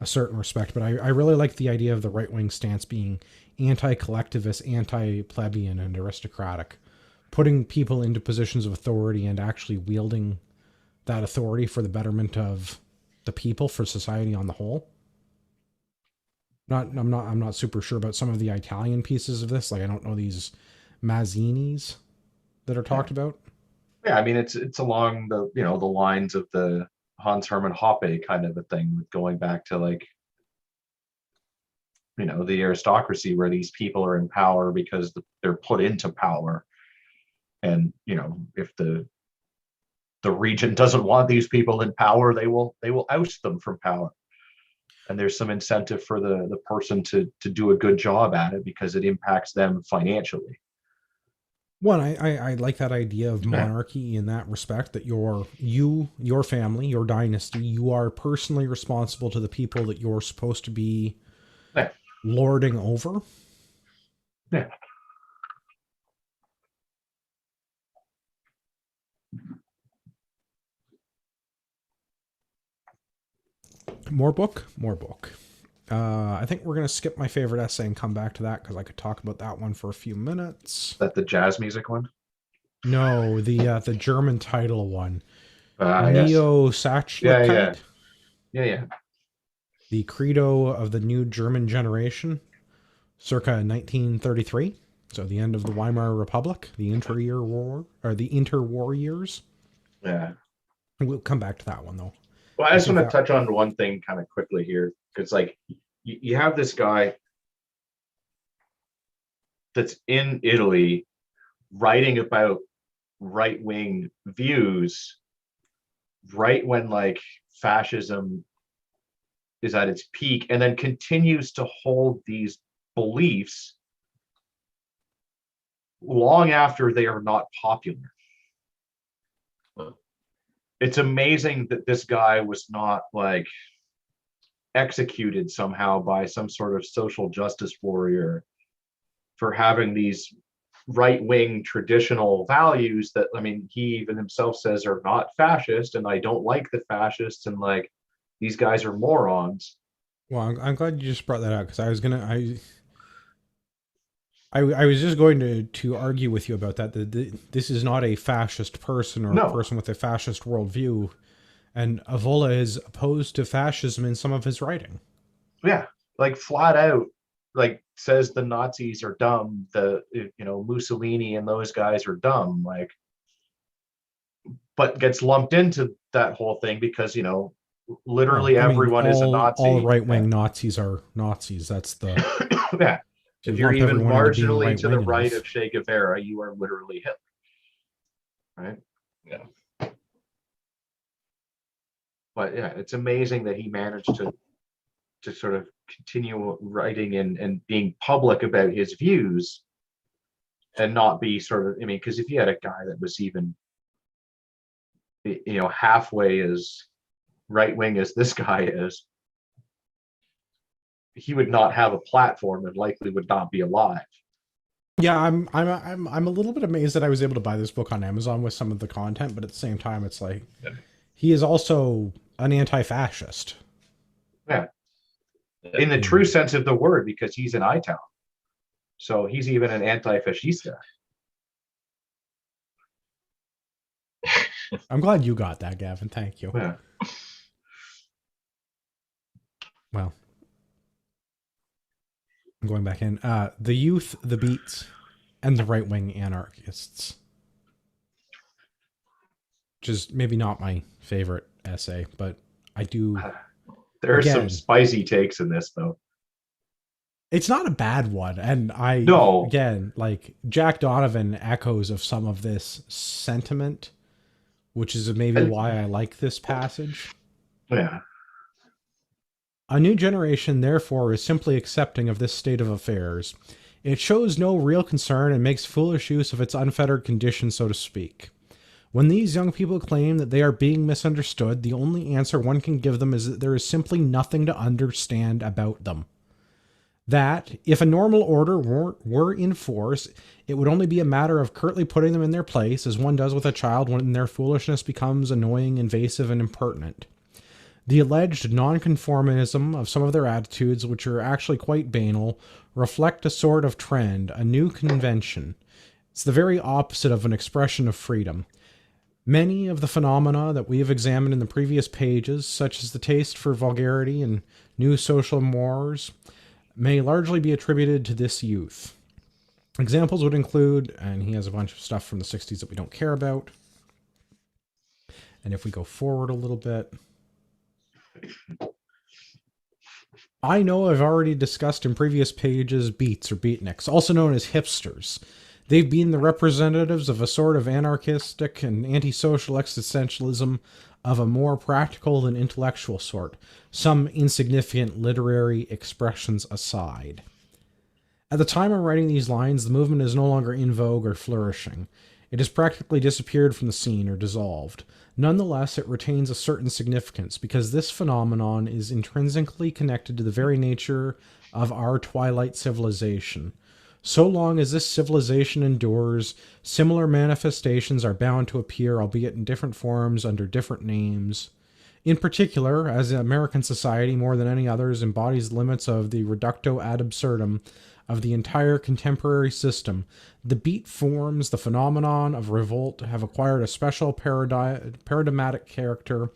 a certain respect, but I really like the idea of the right-wing stance being anti-collectivist, anti-plebeian, and aristocratic. putting people into positions of authority and actually wielding that authority for the betterment of the people, for society on the whole. I'm not super sure about some of the Italian pieces of this. Like, I don't know these Mazzinis that are talked about. Yeah, I mean, it's along the, the lines of the Hans Hermann Hoppe kind of a thing, with going back to, like, the aristocracy, where these people are in power because they're put into power. And, if the region doesn't want these people in power, they will oust them from power. And there's some incentive for the person to do a good job at it, because it impacts them financially. Well, I like that idea of monarchy in that respect, that your family, your dynasty, you are personally responsible to the people that you're supposed to be lording over. Yeah. More book. I think we're going to skip my favorite essay and come back to that, because I could talk about that one for a few minutes. Is that the jazz music one? No, the German title one. Yes. Neo-Sachlichkeit. Yeah. The Credo of the New German Generation, circa 1933. So the end of the Weimar Republic, the interwar years. Yeah. We'll come back to that one, though. Well, I just want to touch on one thing kind of quickly here, because, like, you have this guy that's in Italy writing about right-wing views right when, like, fascism is at its peak, and then continues to hold these beliefs long after they are not popular. It's amazing that this guy was not, like, executed somehow by some sort of social justice warrior for having these right-wing traditional values that, I mean, he even himself says are not fascist, and I don't like the fascists, and, like, these guys are morons. Well, I'm glad you just brought that up, because I was just going to argue with you about that. This is not a fascist person or a person with a fascist worldview. And Avola is opposed to fascism in some of his writing. Yeah, like, flat out, like, says the Nazis are dumb. Mussolini and those guys are dumb. Like, but gets lumped into that whole thing because, literally everyone is a Nazi. All right-wing Nazis are Nazis. That's the... Yeah. If you're even marginally to the right enough of Che Guevara, you are literally Hitler. Right? Yeah. But yeah, it's amazing that he managed to sort of continue writing and being public about his views, and not be sort of, I mean, because if you had a guy that was even, halfway as right-wing as this guy is, he would not have a platform and likely would not be alive. Yeah, I'm a little bit amazed that I was able to buy this book on Amazon with some of the content, but at the same time, it's like, he is also an anti-fascist. Yeah. In the true sense of the word, because he's an I-town. So he's even an anti-fascista. I'm glad you got that, Gavin. Thank you. Yeah. Well, I'm going back in. The Youth, the Beats, and the Right-Wing Anarchists. Which is maybe not my favorite essay, but I do... There are some spicy takes in this, though. It's not a bad one, and again, like, Jack Donovan echoes of some of this sentiment, which is maybe why I like this passage. Yeah. A new generation, therefore, is simply accepting of this state of affairs. It shows no real concern and makes foolish use of its unfettered condition, so to speak. When these young people claim that they are being misunderstood, the only answer one can give them is that there is simply nothing to understand about them. That, if a normal order were in force, it would only be a matter of curtly putting them in their place, as one does with a child when their foolishness becomes annoying, invasive, and impertinent. The alleged nonconformism of some of their attitudes, which are actually quite banal, reflect a sort of trend, a new convention. It's the very opposite of an expression of freedom. Many of the phenomena that we have examined in the previous pages, such as the taste for vulgarity and new social mores, may largely be attributed to this youth. Examples would include, and he has a bunch of stuff from the 60s that we don't care about. And if we go forward a little bit, I know I've already discussed in previous pages beats or beatniks, also known as hipsters. They've been the representatives of a sort of anarchistic and antisocial existentialism of a more practical than intellectual sort, some insignificant literary expressions aside. At the time I'm writing these lines, the movement is no longer in vogue or flourishing. It has practically disappeared from the scene or dissolved. Nonetheless, it retains a certain significance because this phenomenon is intrinsically connected to the very nature of our twilight civilization. So long as this civilization endures, similar manifestations are bound to appear, albeit in different forms under different names. In particular, as American society, more than any others, embodies the limits of the reductio ad absurdum of the entire contemporary system, the beat forms, the phenomenon of revolt, have acquired a special paradigmatic character,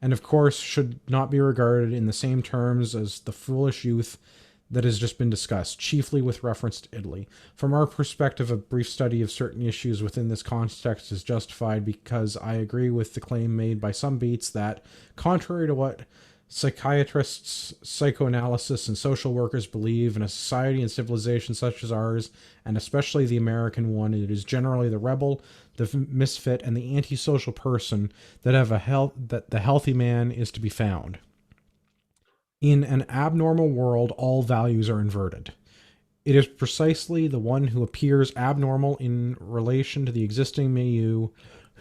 and of course should not be regarded in the same terms as the foolish youth that has just been discussed, chiefly with reference to Italy. From our perspective, a brief study of certain issues within this context is justified because I agree with the claim made by some beats that, contrary to what psychiatrists, psychoanalysts, and social workers believe, in a society and civilization such as ours, and especially the American one, it is generally the rebel, the misfit, and the antisocial person that that the healthy man is to be found. In an abnormal world, all values are inverted. It is precisely the one who appears abnormal in relation to the existing milieu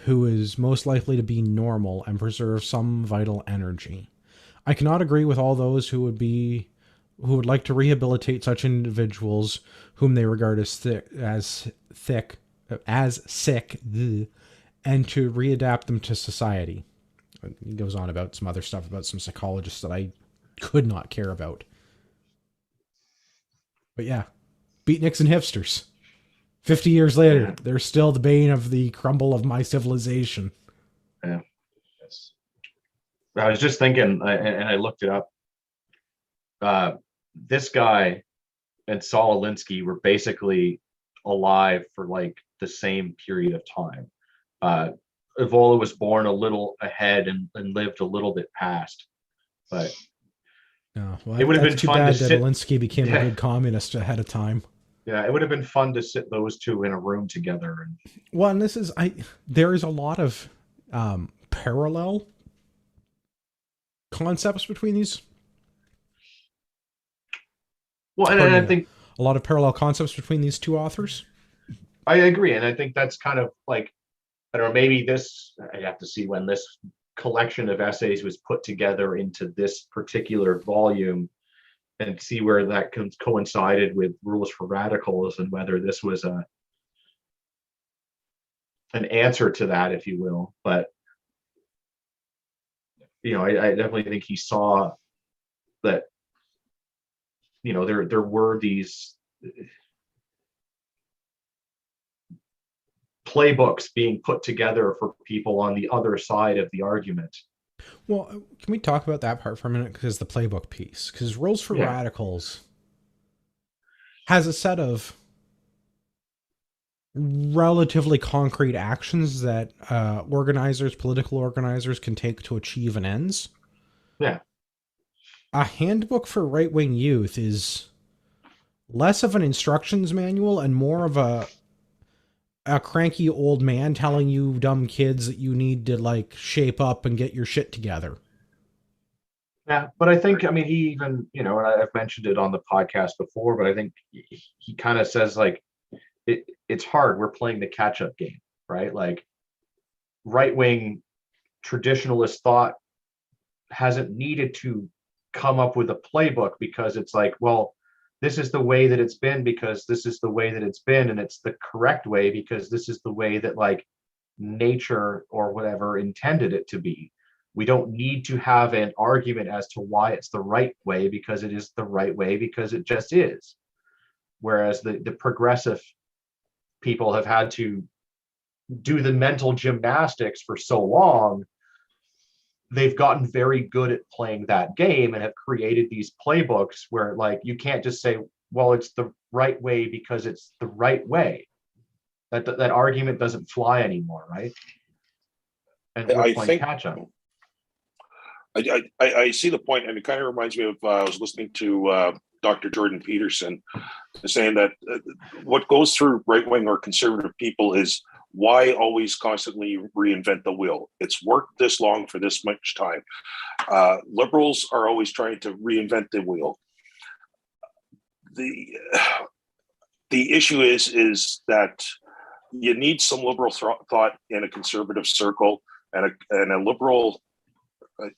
who is most likely to be normal and preserve some vital energy. I cannot agree with all those who would like to rehabilitate such individuals whom they regard as sick, and to readapt them to society. He goes on about some other stuff about some psychologists that I could not care about. But yeah, beatniks and hipsters. 50 years later, they're still the bane of the crumble of my civilization. Yeah. Yes. I was just thinking, and I looked it up. This guy and Saul Alinsky were basically alive for like the same period of time. Evola was born a little ahead and lived a little bit past. But well, it would have been too fun bad to that sit. Alinsky became a good communist ahead of time. Yeah, it would have been fun to sit those two in a room together. Well, and there is a lot of parallel concepts between these. Well, and I think a lot of parallel concepts between these two authors. I agree, and I think that's kind of like, I don't know, maybe this, I have to see when this collection of essays was put together into this particular volume and see where that coincided with Rules for Radicals and whether this was an answer to that, if you will. But I definitely think he saw that there were these playbooks being put together for people on the other side of the argument. Well, can we talk about that part for a minute? Because the playbook piece, because Rules for Radicals has a set of relatively concrete actions that political organizers can take to achieve an ends. Yeah. A handbook for right-wing youth is less of an instructions manual and more of a cranky old man telling you dumb kids that you need to like shape up and get your shit together. Yeah, but I think, he even, and I've mentioned it on the podcast before, but I think he kind of says like, it's hard. We're playing the catch-up game, right? Like right-wing traditionalist thought hasn't needed to come up with a playbook because it's like, well, this is the way that it's been because this is the way that it's been, and it's the correct way because this is the way that like nature or whatever intended it to be. We don't need to have an argument as to why it's the right way because it is the right way because it just is. Whereas the progressive people have had to do the mental gymnastics for so long, they've gotten very good at playing that game and have created these playbooks where, like, you can't just say, well, it's the right way because it's the right way. That argument doesn't fly anymore, right? And we're playing catch up. I see the point, and it kind of reminds me of I was listening to Dr. Jordan Peterson saying that what goes through right-wing or conservative people is, why always constantly reinvent the wheel? It's worked this long for this much time. Liberals are always trying to reinvent the wheel. The issue is that you need some liberal thought in a conservative circle, and a liberal.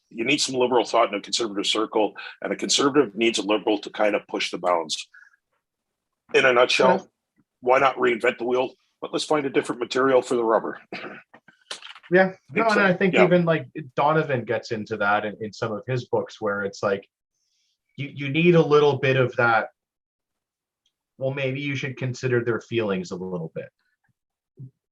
You need some liberal thought in a conservative circle, and a conservative needs a liberal to kind of push the bounds. In a nutshell, why not reinvent the wheel? But let's find a different material for the rubber. Yeah, no, and I think even like Donovan gets into that in some of his books, where it's like you need a little bit of that. Well, maybe you should consider their feelings a little bit.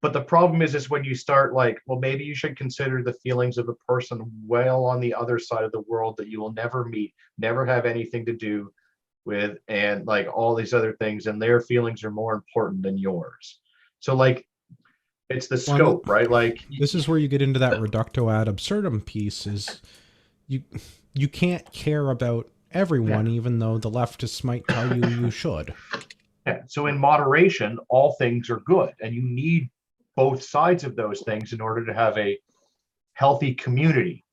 But the problem is when you start like, well, maybe you should consider the feelings of a person well on the other side of the world that you will never meet, never have anything to do with, and like all these other things, and their feelings are more important than yours. So like, it's the scope, right? Like, this is where you get into that reductio ad absurdum piece. Is you can't care about everyone, even though the leftists might tell you should. Yeah. So in moderation, all things are good, and you need both sides of those things in order to have a healthy community.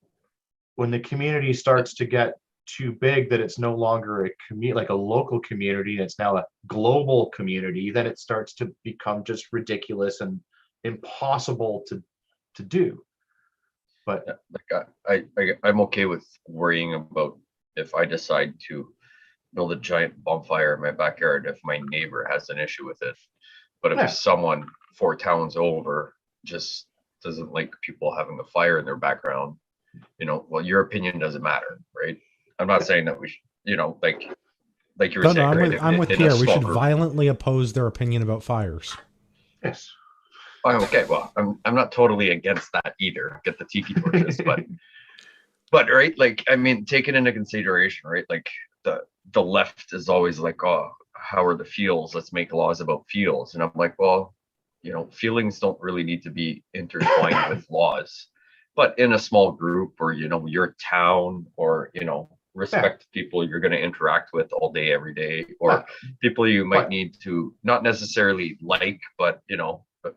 When the community starts to get too big that it's no longer a community, like a local community, and it's now a global community, then it starts to become just ridiculous and impossible to do. But I'm okay with worrying about if I decide to build a giant bonfire in my backyard if my neighbor has an issue with it. But if someone 4 towns over just doesn't like people having a fire in their background, well, your opinion doesn't matter, right? I'm not saying that we should, like you were saying. I'm with Pierre. We should violently oppose their opinion about fires. Yes. Oh, okay. Well, I'm not totally against that either. Get the tiki torches, but right, like, I mean, take it into consideration, right? Like the left is always like, oh, how are the feels? Let's make laws about feels. And I'm like, well, feelings don't really need to be intertwined with laws, but in a small group, or your town, or respect people you're going to interact with all day, every day, or people you might need to not necessarily like, but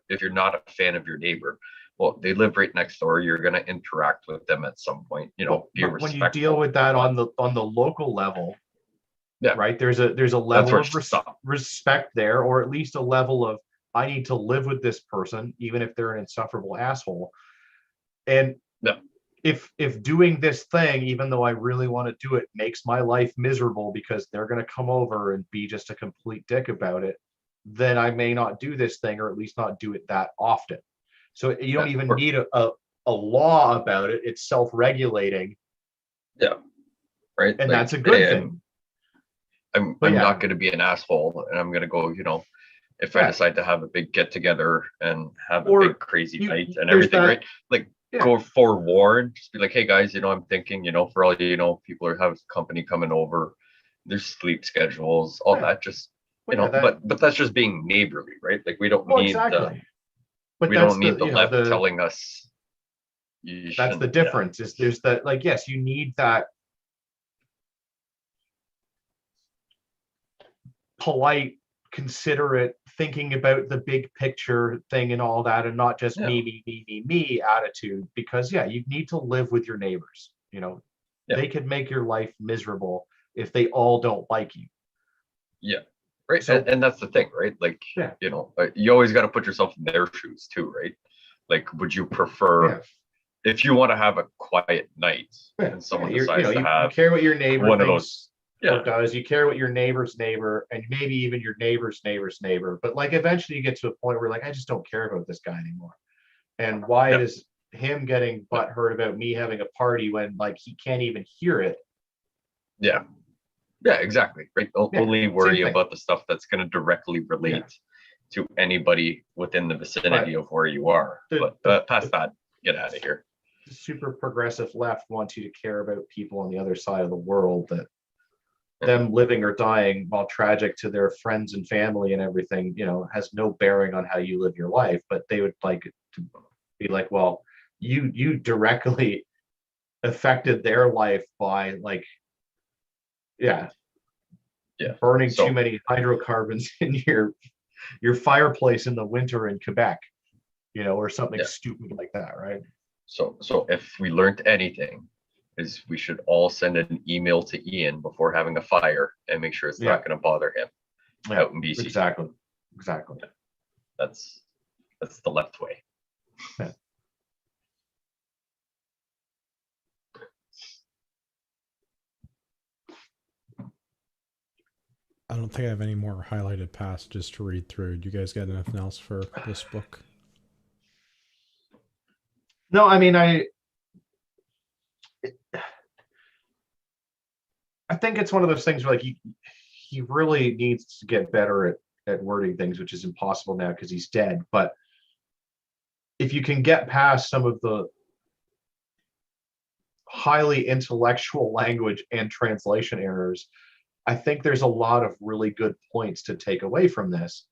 if you're not a fan of your neighbor, well, they live right next door, you're going to interact with them at some point, be respectful. When you deal with that on the local level, right, there's a level of respect there, or at least a level of, I need to live with this person even if they're an insufferable asshole. And if doing this thing, even though I really want to do it, makes my life miserable because they're going to come over and be just a complete dick about it, then I may not do this thing, or at least not do it that often. So you don't even need a law about it. It's self-regulating. Yeah. Right. And that's a good thing. I'm not going to be an asshole, and I'm going to go, if I decide to have a big get together and have a big crazy night and everything, right? Like, go for war and just be like, hey guys, I'm thinking, for all people have company coming over, there's sleep schedules, all that, just but that's just being neighborly, right? Like, we don't need the left telling us. That's the difference. Is there's that, like, yes, you need that polite, considerate, thinking about the big picture thing and all that, and not just me attitude, because you need to live with your neighbors. They could make your life miserable if they all don't like you. Right. So, and that's the thing, right? Like, you always got to put yourself in their shoes too, right? Like, would you prefer, if you want to have a quiet night and someone decides to have, you care what your neighbor one thinks, of those, or does, you care what your neighbor's neighbor, and maybe even your neighbor's neighbor's neighbor, but like, eventually you get to a point where, like, I just don't care about this guy anymore. And why is him getting butthurt about me having a party when, like, he can't even hear it? Yeah, exactly. Right. Only worry about the stuff that's going to directly relate to anybody within the vicinity of where you are. But past that, get out of here. The super progressive left wants you to care about people on the other side of the world, that them living or dying, while tragic to their friends and family and everything, has no bearing on how you live your life. But they would like it to be like, well, you directly affected their life by burning too many hydrocarbons in your fireplace in the winter in Quebec, or something stupid like that, right? So if we learned anything, is we should all send an email to Ian before having a fire and make sure it's not going to bother him out in BC. Exactly. That's the left way. Yeah. I don't think I have any more highlighted passages to read through. Do you guys got anything else for this book? No, I mean, I think it's one of those things where he really needs to get better at wording things, which is impossible now because he's dead. But if you can get past some of the highly intellectual language and translation errors, I think there's a lot of really good points to take away from this.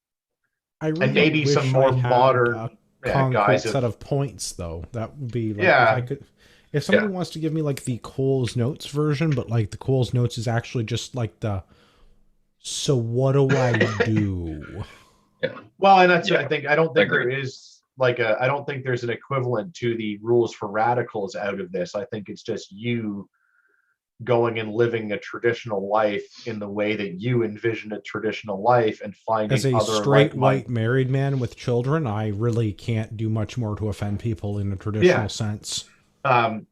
I really and maybe wish some more modern concrete set of points, though. That would be if somebody wants to give me the Cole's Notes version, but the Cole's Notes is actually just the so what do I do? Well, and that's I don't think there is I don't think there's an equivalent to the Rules for Radicals out of this. I think it's just you going and living a traditional life in the way that you envision a traditional life and finding as a straight white married man with children. I really can't do much more to offend people in a traditional sense. But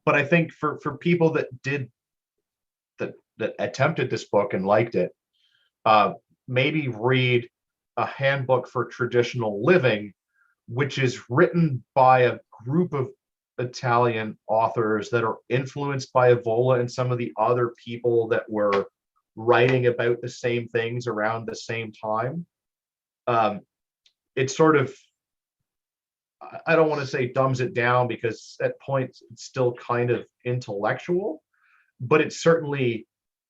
I think for people that attempted this book and liked it, maybe read a Handbook for Traditional Living, which is written by a group of Italian authors that are influenced by Evola and some of the other people that were writing about the same things around the same time. It's sort of, I don't want to say dumbs it down, because at points it's still kind of intellectual, but it's certainly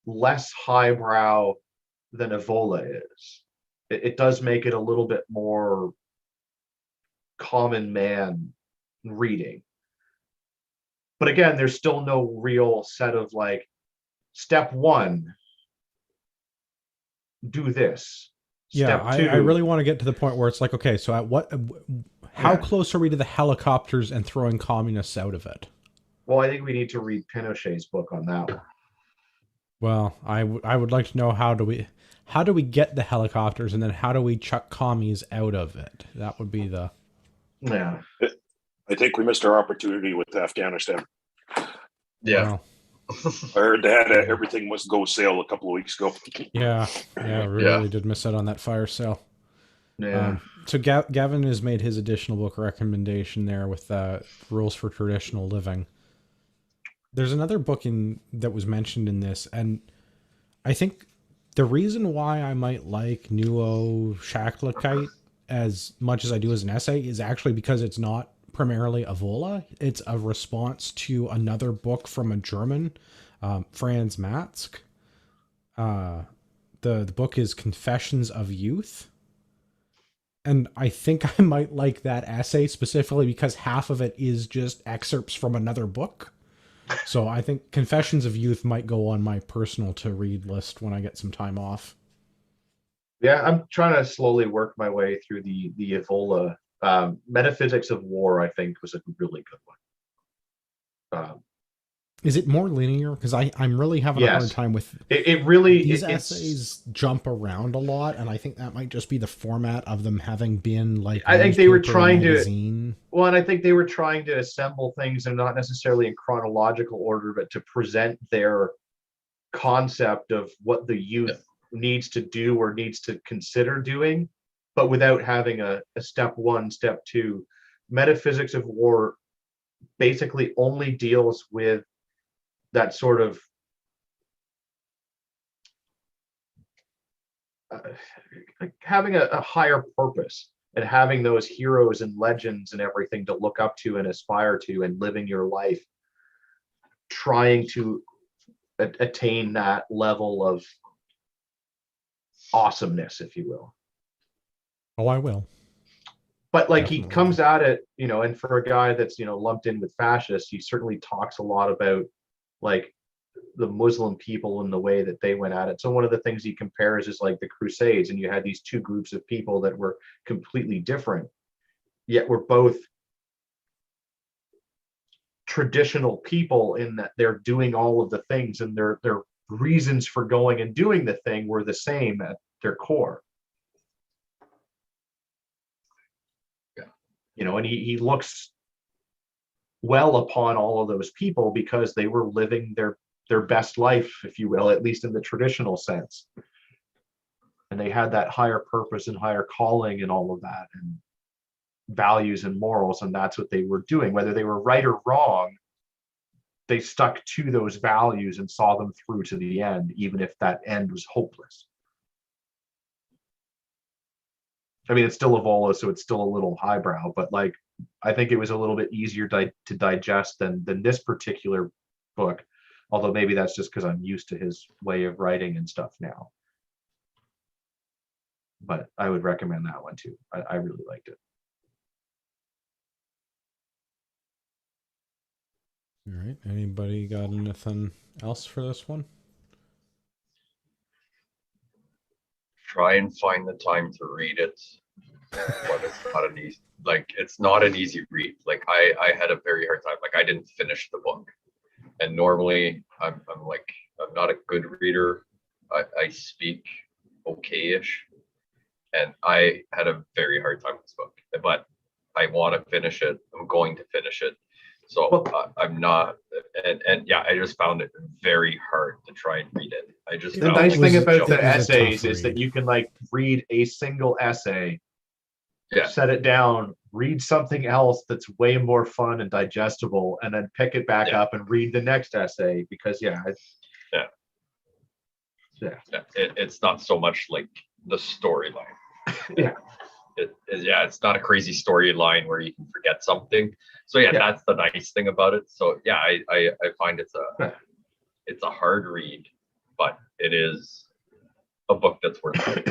less highbrow than Evola is. It does make it a little bit more common man reading. But again, there's still no real set of step one, do this. Step two, I really want to get to the point where it's okay, so at how close are we to the helicopters and throwing communists out of it? Well, I think we need to read Pinochet's book on that one. Well, I would like to know how do we get the helicopters, and then how do we chuck commies out of it? That would be the... Yeah. I think we missed our opportunity with Afghanistan. Yeah. Well, I heard that everything must go sale a couple of weeks ago. Yeah, we really did miss out on that fire sale. Yeah. So Gavin has made his additional book recommendation there with Rules for Traditional Living. There's another book that was mentioned in this, and I think the reason why I might like Nuo Shaklakite as much as I do as an essay is actually because it's not primarily Evola. It's a response to another book from a German, Franz Matzke. The book is Confessions of Youth. And I think I might like that essay specifically because half of it is just excerpts from another book. So I think Confessions of Youth might go on my personal to read list when I get some time off. Yeah, I'm trying to slowly work my way through the Evola. Metaphysics of War, I think, was a really good one. Is it more linear? Because I'm really having a hard time with it. Really, these essays jump around a lot, and I think that might just be the format of them having been I think they were trying to. Well, and I think they were trying to assemble things, and not necessarily in chronological order, but to present their concept of what the youth needs to do or needs to consider doing, but without having a step one, step two. Metaphysics of War basically only deals with that sort of like having a higher purpose and having those heroes and legends and everything to look up to and aspire to, and living your life trying to attain that level of awesomeness, if you will. Oh, I will. But like Definitely. he comes at it, you know, and for a guy that's, you know, lumped in with fascists, he certainly talks a lot about like the Muslim people and the way that they went at it. So one of the things he compares is like the Crusades, and you had these two groups of people that were completely different, yet were both traditional people in that they're doing all of the things, and their reasons for going and doing the thing were the same at their core. You know, and he looks well upon all of those people because they were living their best life, if you will, at least in the traditional sense. And they had that higher purpose and higher calling and all of that, and values and morals, and that's what they were doing. Whether they were right or wrong, they stuck to those values and saw them through to the end, even if that end was hopeless. I mean, it's still a Vola, so it's still a little highbrow, but like, I think it was a little bit easier to digest than this particular book. Although maybe that's just because I'm used to his way of writing and stuff now. But I would recommend that one too. I really liked it. All right. Anybody got anything else for this one? Try and find the time to read it. But it's not an easy, like, it's not an easy read. Like I had a very hard time. Like I didn't finish the book. And normally I'm not a good reader. I speak okay-ish. And I had a very hard time with this book. But I want to finish it. I'm going to finish it. So I'm not, and yeah, I just found it very hard to try and read it. I just the nice thing about the essays is that you can like read a single essay, set it down, read something else that's way more fun and digestible, and then pick it back up and read the next essay, because it's not so much like the storyline. It's not a crazy storyline where you can forget something. So that's the nice thing about it. So I find it's a hard read, but it is a book that's worth it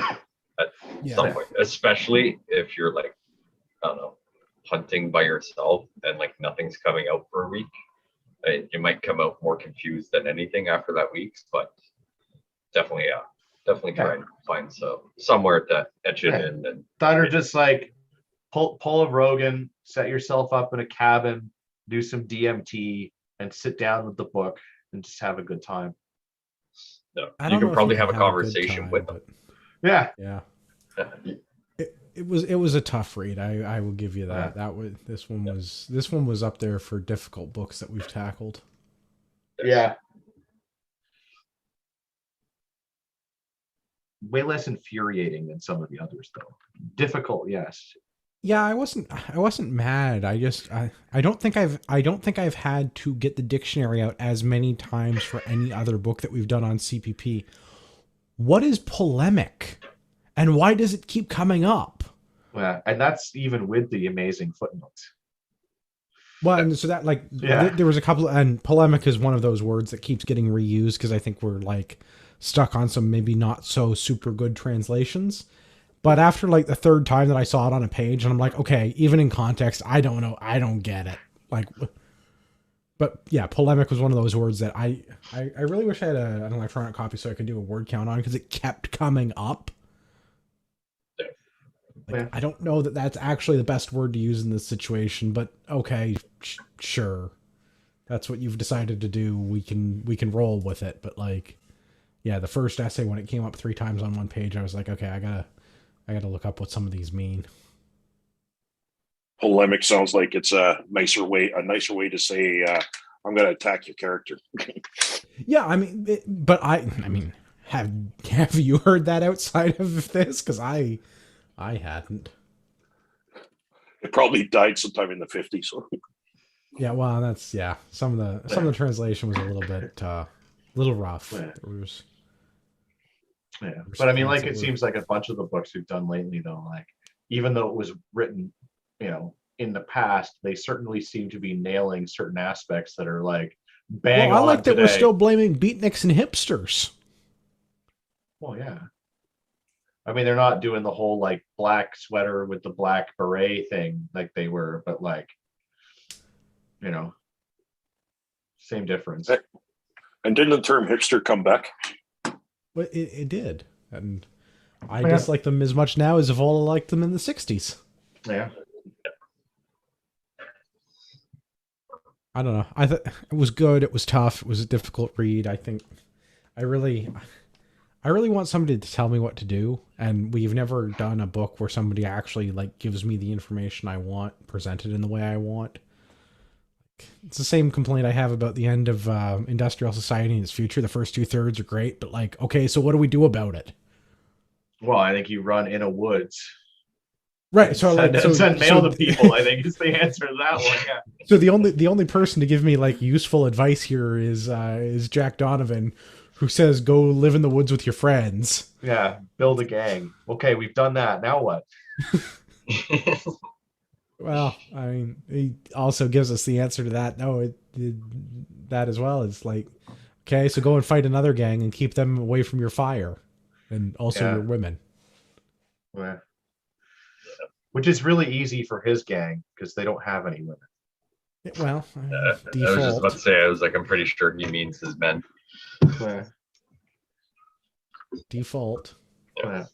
at some point, especially if you're like, I don't know, hunting by yourself and like nothing's coming out for a week. You might come out more confused than anything after that week, but definitely try and find somewhere to etch it in. And that are just like pull a Rogan, set yourself up in a cabin, do some DMT, and sit down with the book and just have a good time. No, you can probably have a conversation with them. Yeah. It was a tough read. I will give you that. This one was up there for difficult books that we've tackled. Yeah. Way less infuriating than some of the others, though. Difficult, yes. Yeah, I wasn't mad. I don't think I've had to get the dictionary out as many times for any other book that we've done on CPP. What is polemic, and why does it keep coming up? Yeah, and that's even with the amazing footnotes. Well, and so that there was a couple, and polemic is one of those words that keeps getting reused because I think we're like stuck on some maybe not so super good translations. But after like the third time that I saw it on a page, and I'm like, okay, even in context, I don't know, I don't get it. Like, but yeah, polemic was one of those words that I really wish I had an electronic copy so I could do a word count on, because it kept coming up. Like, I don't know that that's actually the best word to use in this situation, but okay, sure, that's what you've decided to do. We can roll with it. But like, yeah, the first essay, when it came up 3 times on one page, I was like, okay, I gotta look up what some of these mean. Polemic sounds like it's a nicer way to say I'm going to attack your character. Yeah, I mean, have you heard that outside of this? Because I hadn't. It probably died sometime in the 50s. Yeah, well, that's some of the translation was a little bit little rough. Yeah, but I mean, like, it seems like a bunch of the books we've done lately, though, like, even though it was written, in the past, they certainly seem to be nailing certain aspects that are like bang well, I on like that today. we're still blaming beatniks and hipsters. Well, yeah. I mean, they're not doing the whole like black sweater with the black beret thing like they were, but like, same difference. And didn't the term hipster come back? But it did. And I dislike them as much now as if all I liked them in the 60s. Yeah. I don't know. I thought it was good. It was tough. It was a difficult read. I think I really want somebody to tell me what to do. And we've never done a book where somebody actually like gives me the information I want presented in the way I want. It's the same complaint I have about the end of industrial society and its future. The first 2/3 are great, but like, okay, so what do we do about it? Well, I think you run in a woods. Right. So send mail to people, I think is the answer to that one. Yeah. So the only person to give me like useful advice here is Jack Donovan, who says go live in the woods with your friends. Yeah, build a gang. Okay, we've done that. Now what? Well, I mean, he also gives us the answer to that. No, that as well. It's like, okay, so go and fight another gang and keep them away from your fire, and also your women. Yeah. Which is really easy for his gang because they don't have any women. Well, I was just about to say, I'm pretty sure he means his men. Yeah. Default. Yeah.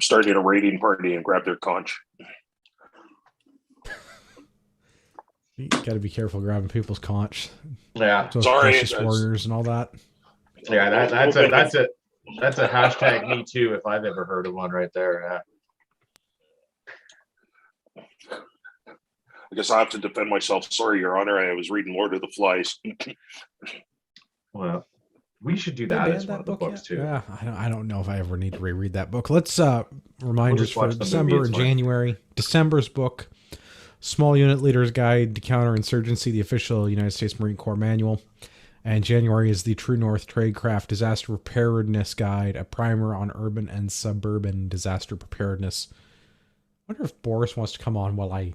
Started a raiding party and grabbed their conch. You got to be careful grabbing people's conch. Yeah. So precious warriors and all that. Yeah, that's a hashtag me too if I've ever heard of one right there. I guess I have to defend myself. Sorry, Your Honor. I was reading Lord of the Flies. Well, we should do that as one of the books too. Yeah, I don't know if I ever need to reread that book. Let's reminders for December and January. December's book, Small Unit Leader's Guide to Counterinsurgency, the official United States Marine Corps manual. And January is the True North Tradecraft Disaster Preparedness Guide, a primer on urban and suburban disaster preparedness. I wonder if Boris wants to come on while I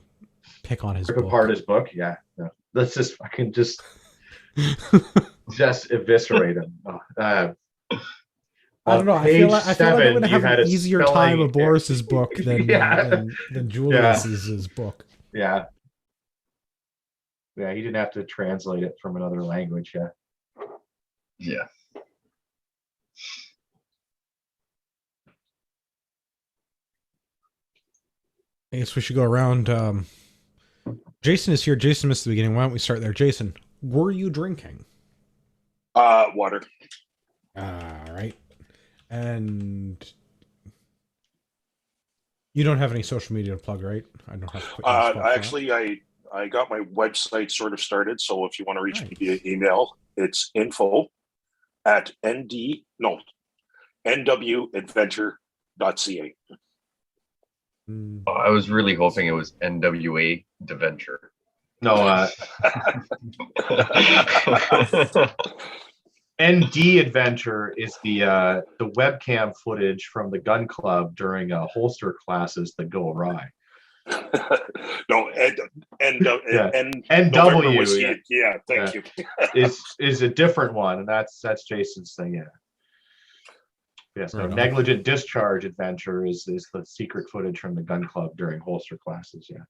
pick on his book. Apart his book, yeah. No. Let's just fucking just eviscerate him. I don't know. I feel like I'm going to have an easier time of Boris's book than Julius's book. Yeah. Yeah, he didn't have to translate it from another language. Yeah. Yeah. I guess we should go around. Jason is here. Jason missed the beginning. Why don't we start there? Jason, were you drinking? Water. All right. And you don't have any social media to plug, right? I don't have to put actually, I got my website sort of started. So if you want to reach me via email, it's info@nwadventure.ca. I was really hoping it was NWA Adventure. No, ND Adventure is the webcam footage from the gun club during holster classes that go awry. No, NW. Yeah, thank you. is a different one, and that's Jason's thing. Yeah. Yes. No, negligent discharge adventure is the secret footage from the gun club during holster classes. Yeah.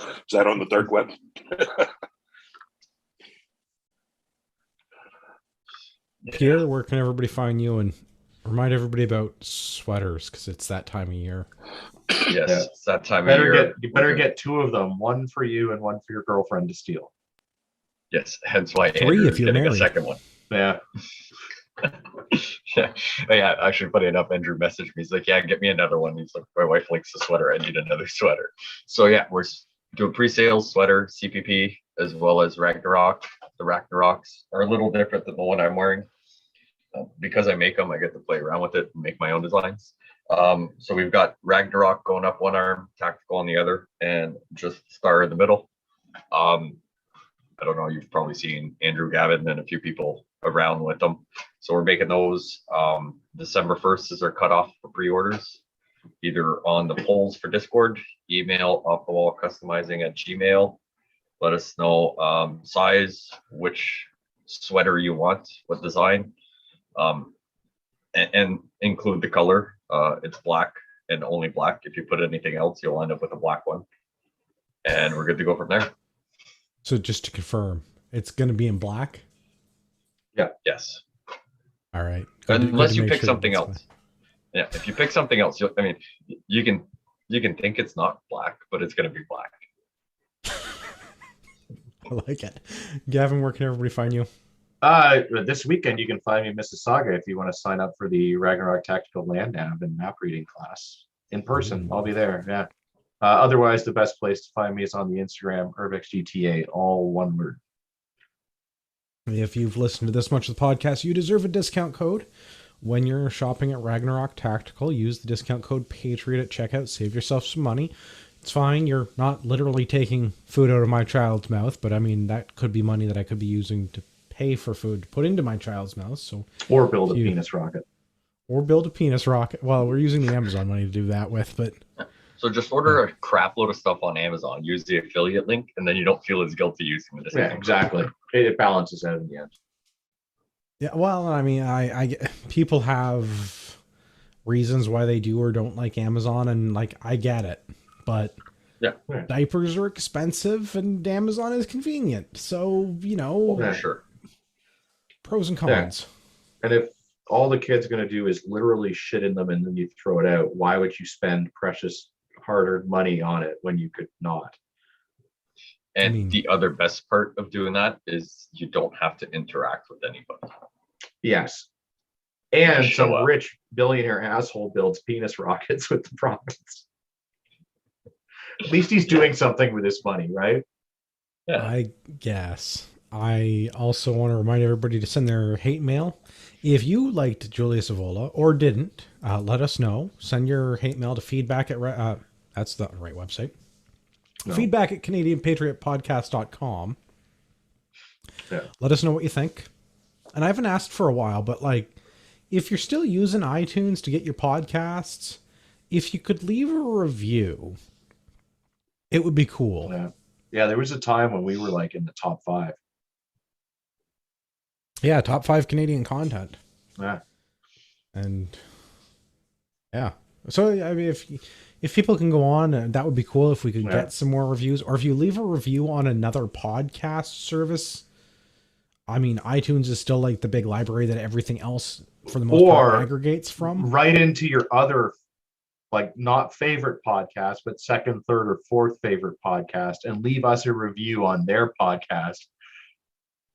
Is that on the dark web? Pierre, where can everybody find you, and remind everybody about sweaters because it's that time of year. Yes, it's that time of year. You better get two of them, one for you and one for your girlfriend to steal. Yes, hence why three if you're getting married. A second one. Yeah. Yeah, actually funny enough, Andrew messaged me. He's like, yeah, get me another one. He's like, my wife likes the sweater. I need another sweater. So yeah, we're doing pre-sale sweater, CPP, as well as Ragnarok. The Ragnaroks are a little different than the one I'm wearing. Because I make them, I get to play around with it and make my own designs. So we've got Ragnarok going up one arm, Tactical on the other, and just Star in the middle. I don't know, you've probably seen Andrew Gavin and a few people around with them. So we're making those. December 1st is our cutoff for pre-orders, either on the polls for Discord, email off-the-wall-customizing@gmail. Let us know size, which sweater you want, what design, and include the color. It's black and only black. If you put anything else, you'll end up with a black one. And we're good to go from there. So just to confirm, it's going to be in black? Yeah. Yes. All right. Unless you pick something else. Yeah. If you pick something else, I mean, you can think it's not black, but it's going to be black. I like it. Gavin, where can everybody find you? This weekend you can find me in Mississauga if you want to sign up for the Ragnarok Tactical Land Nav and map reading class in person. I'll be there. Yeah. Otherwise, the best place to find me is on the Instagram, UrvexGTA, all one word. If you've listened to this much of the podcast, you deserve a discount code. When you're shopping at Ragnarok Tactical, use the discount code Patriot at checkout. Save yourself some money. It's fine. You're not literally taking food out of my child's mouth, but I mean, that could be money that I could be using to pay for food to put into my child's mouth. So, or build a penis rocket. Or build a penis rocket. Well, we're using the Amazon money to do that with, but... So just order a crap load of stuff on Amazon, use the affiliate link, and then you don't feel as guilty using the discount. Yeah, exactly. It balances out in the end. Yeah, well, I mean, I people have reasons why they do or don't like Amazon, and like I get it, but yeah, diapers are expensive, and Amazon is convenient. So yeah, sure. Pros and cons. Yeah. And if all the kid's going to do is literally shit in them and then you throw it out, why would you spend precious hard-earned money on it when you could not? And the other best part of doing that is you don't have to interact with anybody. Yes. And some rich billionaire asshole builds penis rockets with the profits. At least he's doing something with his money, right? Yeah. I guess. I also want to remind everybody to send their hate mail. If you liked Julius Evola or didn't, let us know. Send your hate mail to feedback at... that's the right website. No. Feedback at CanadianPatriotPodcast.com. Yeah. Let us know what you think. And I haven't asked for a while, but like, if you're still using iTunes to get your podcasts, if you could leave a review, it would be cool. Yeah, there was a time when we were like in the top 5. Yeah, top 5 Canadian content. Yeah. And yeah. So, I mean, if people can go on, that would be cool if we could get some more reviews. Or if you leave a review on another podcast service, I mean, iTunes is still like the big library that everything else, for the most part, aggregates from. Right into your other, like, not favorite podcast, but second, third, or fourth favorite podcast, and leave us a review on their podcast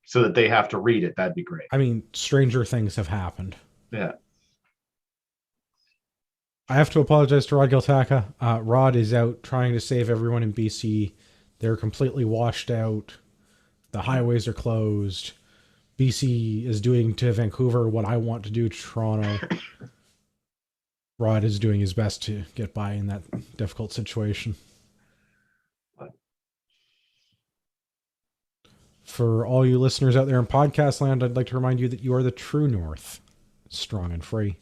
so that they have to read it. That'd be great. I mean, stranger things have happened. Yeah. I have to apologize to Rod Giltaka. Rod is out trying to save everyone in BC. They're completely washed out. The highways are closed. BC is doing to Vancouver what I want to do to Toronto. Rod is doing his best to get by in that difficult situation. For all you listeners out there in podcast land, I'd like to remind you that you are the true North, strong and free.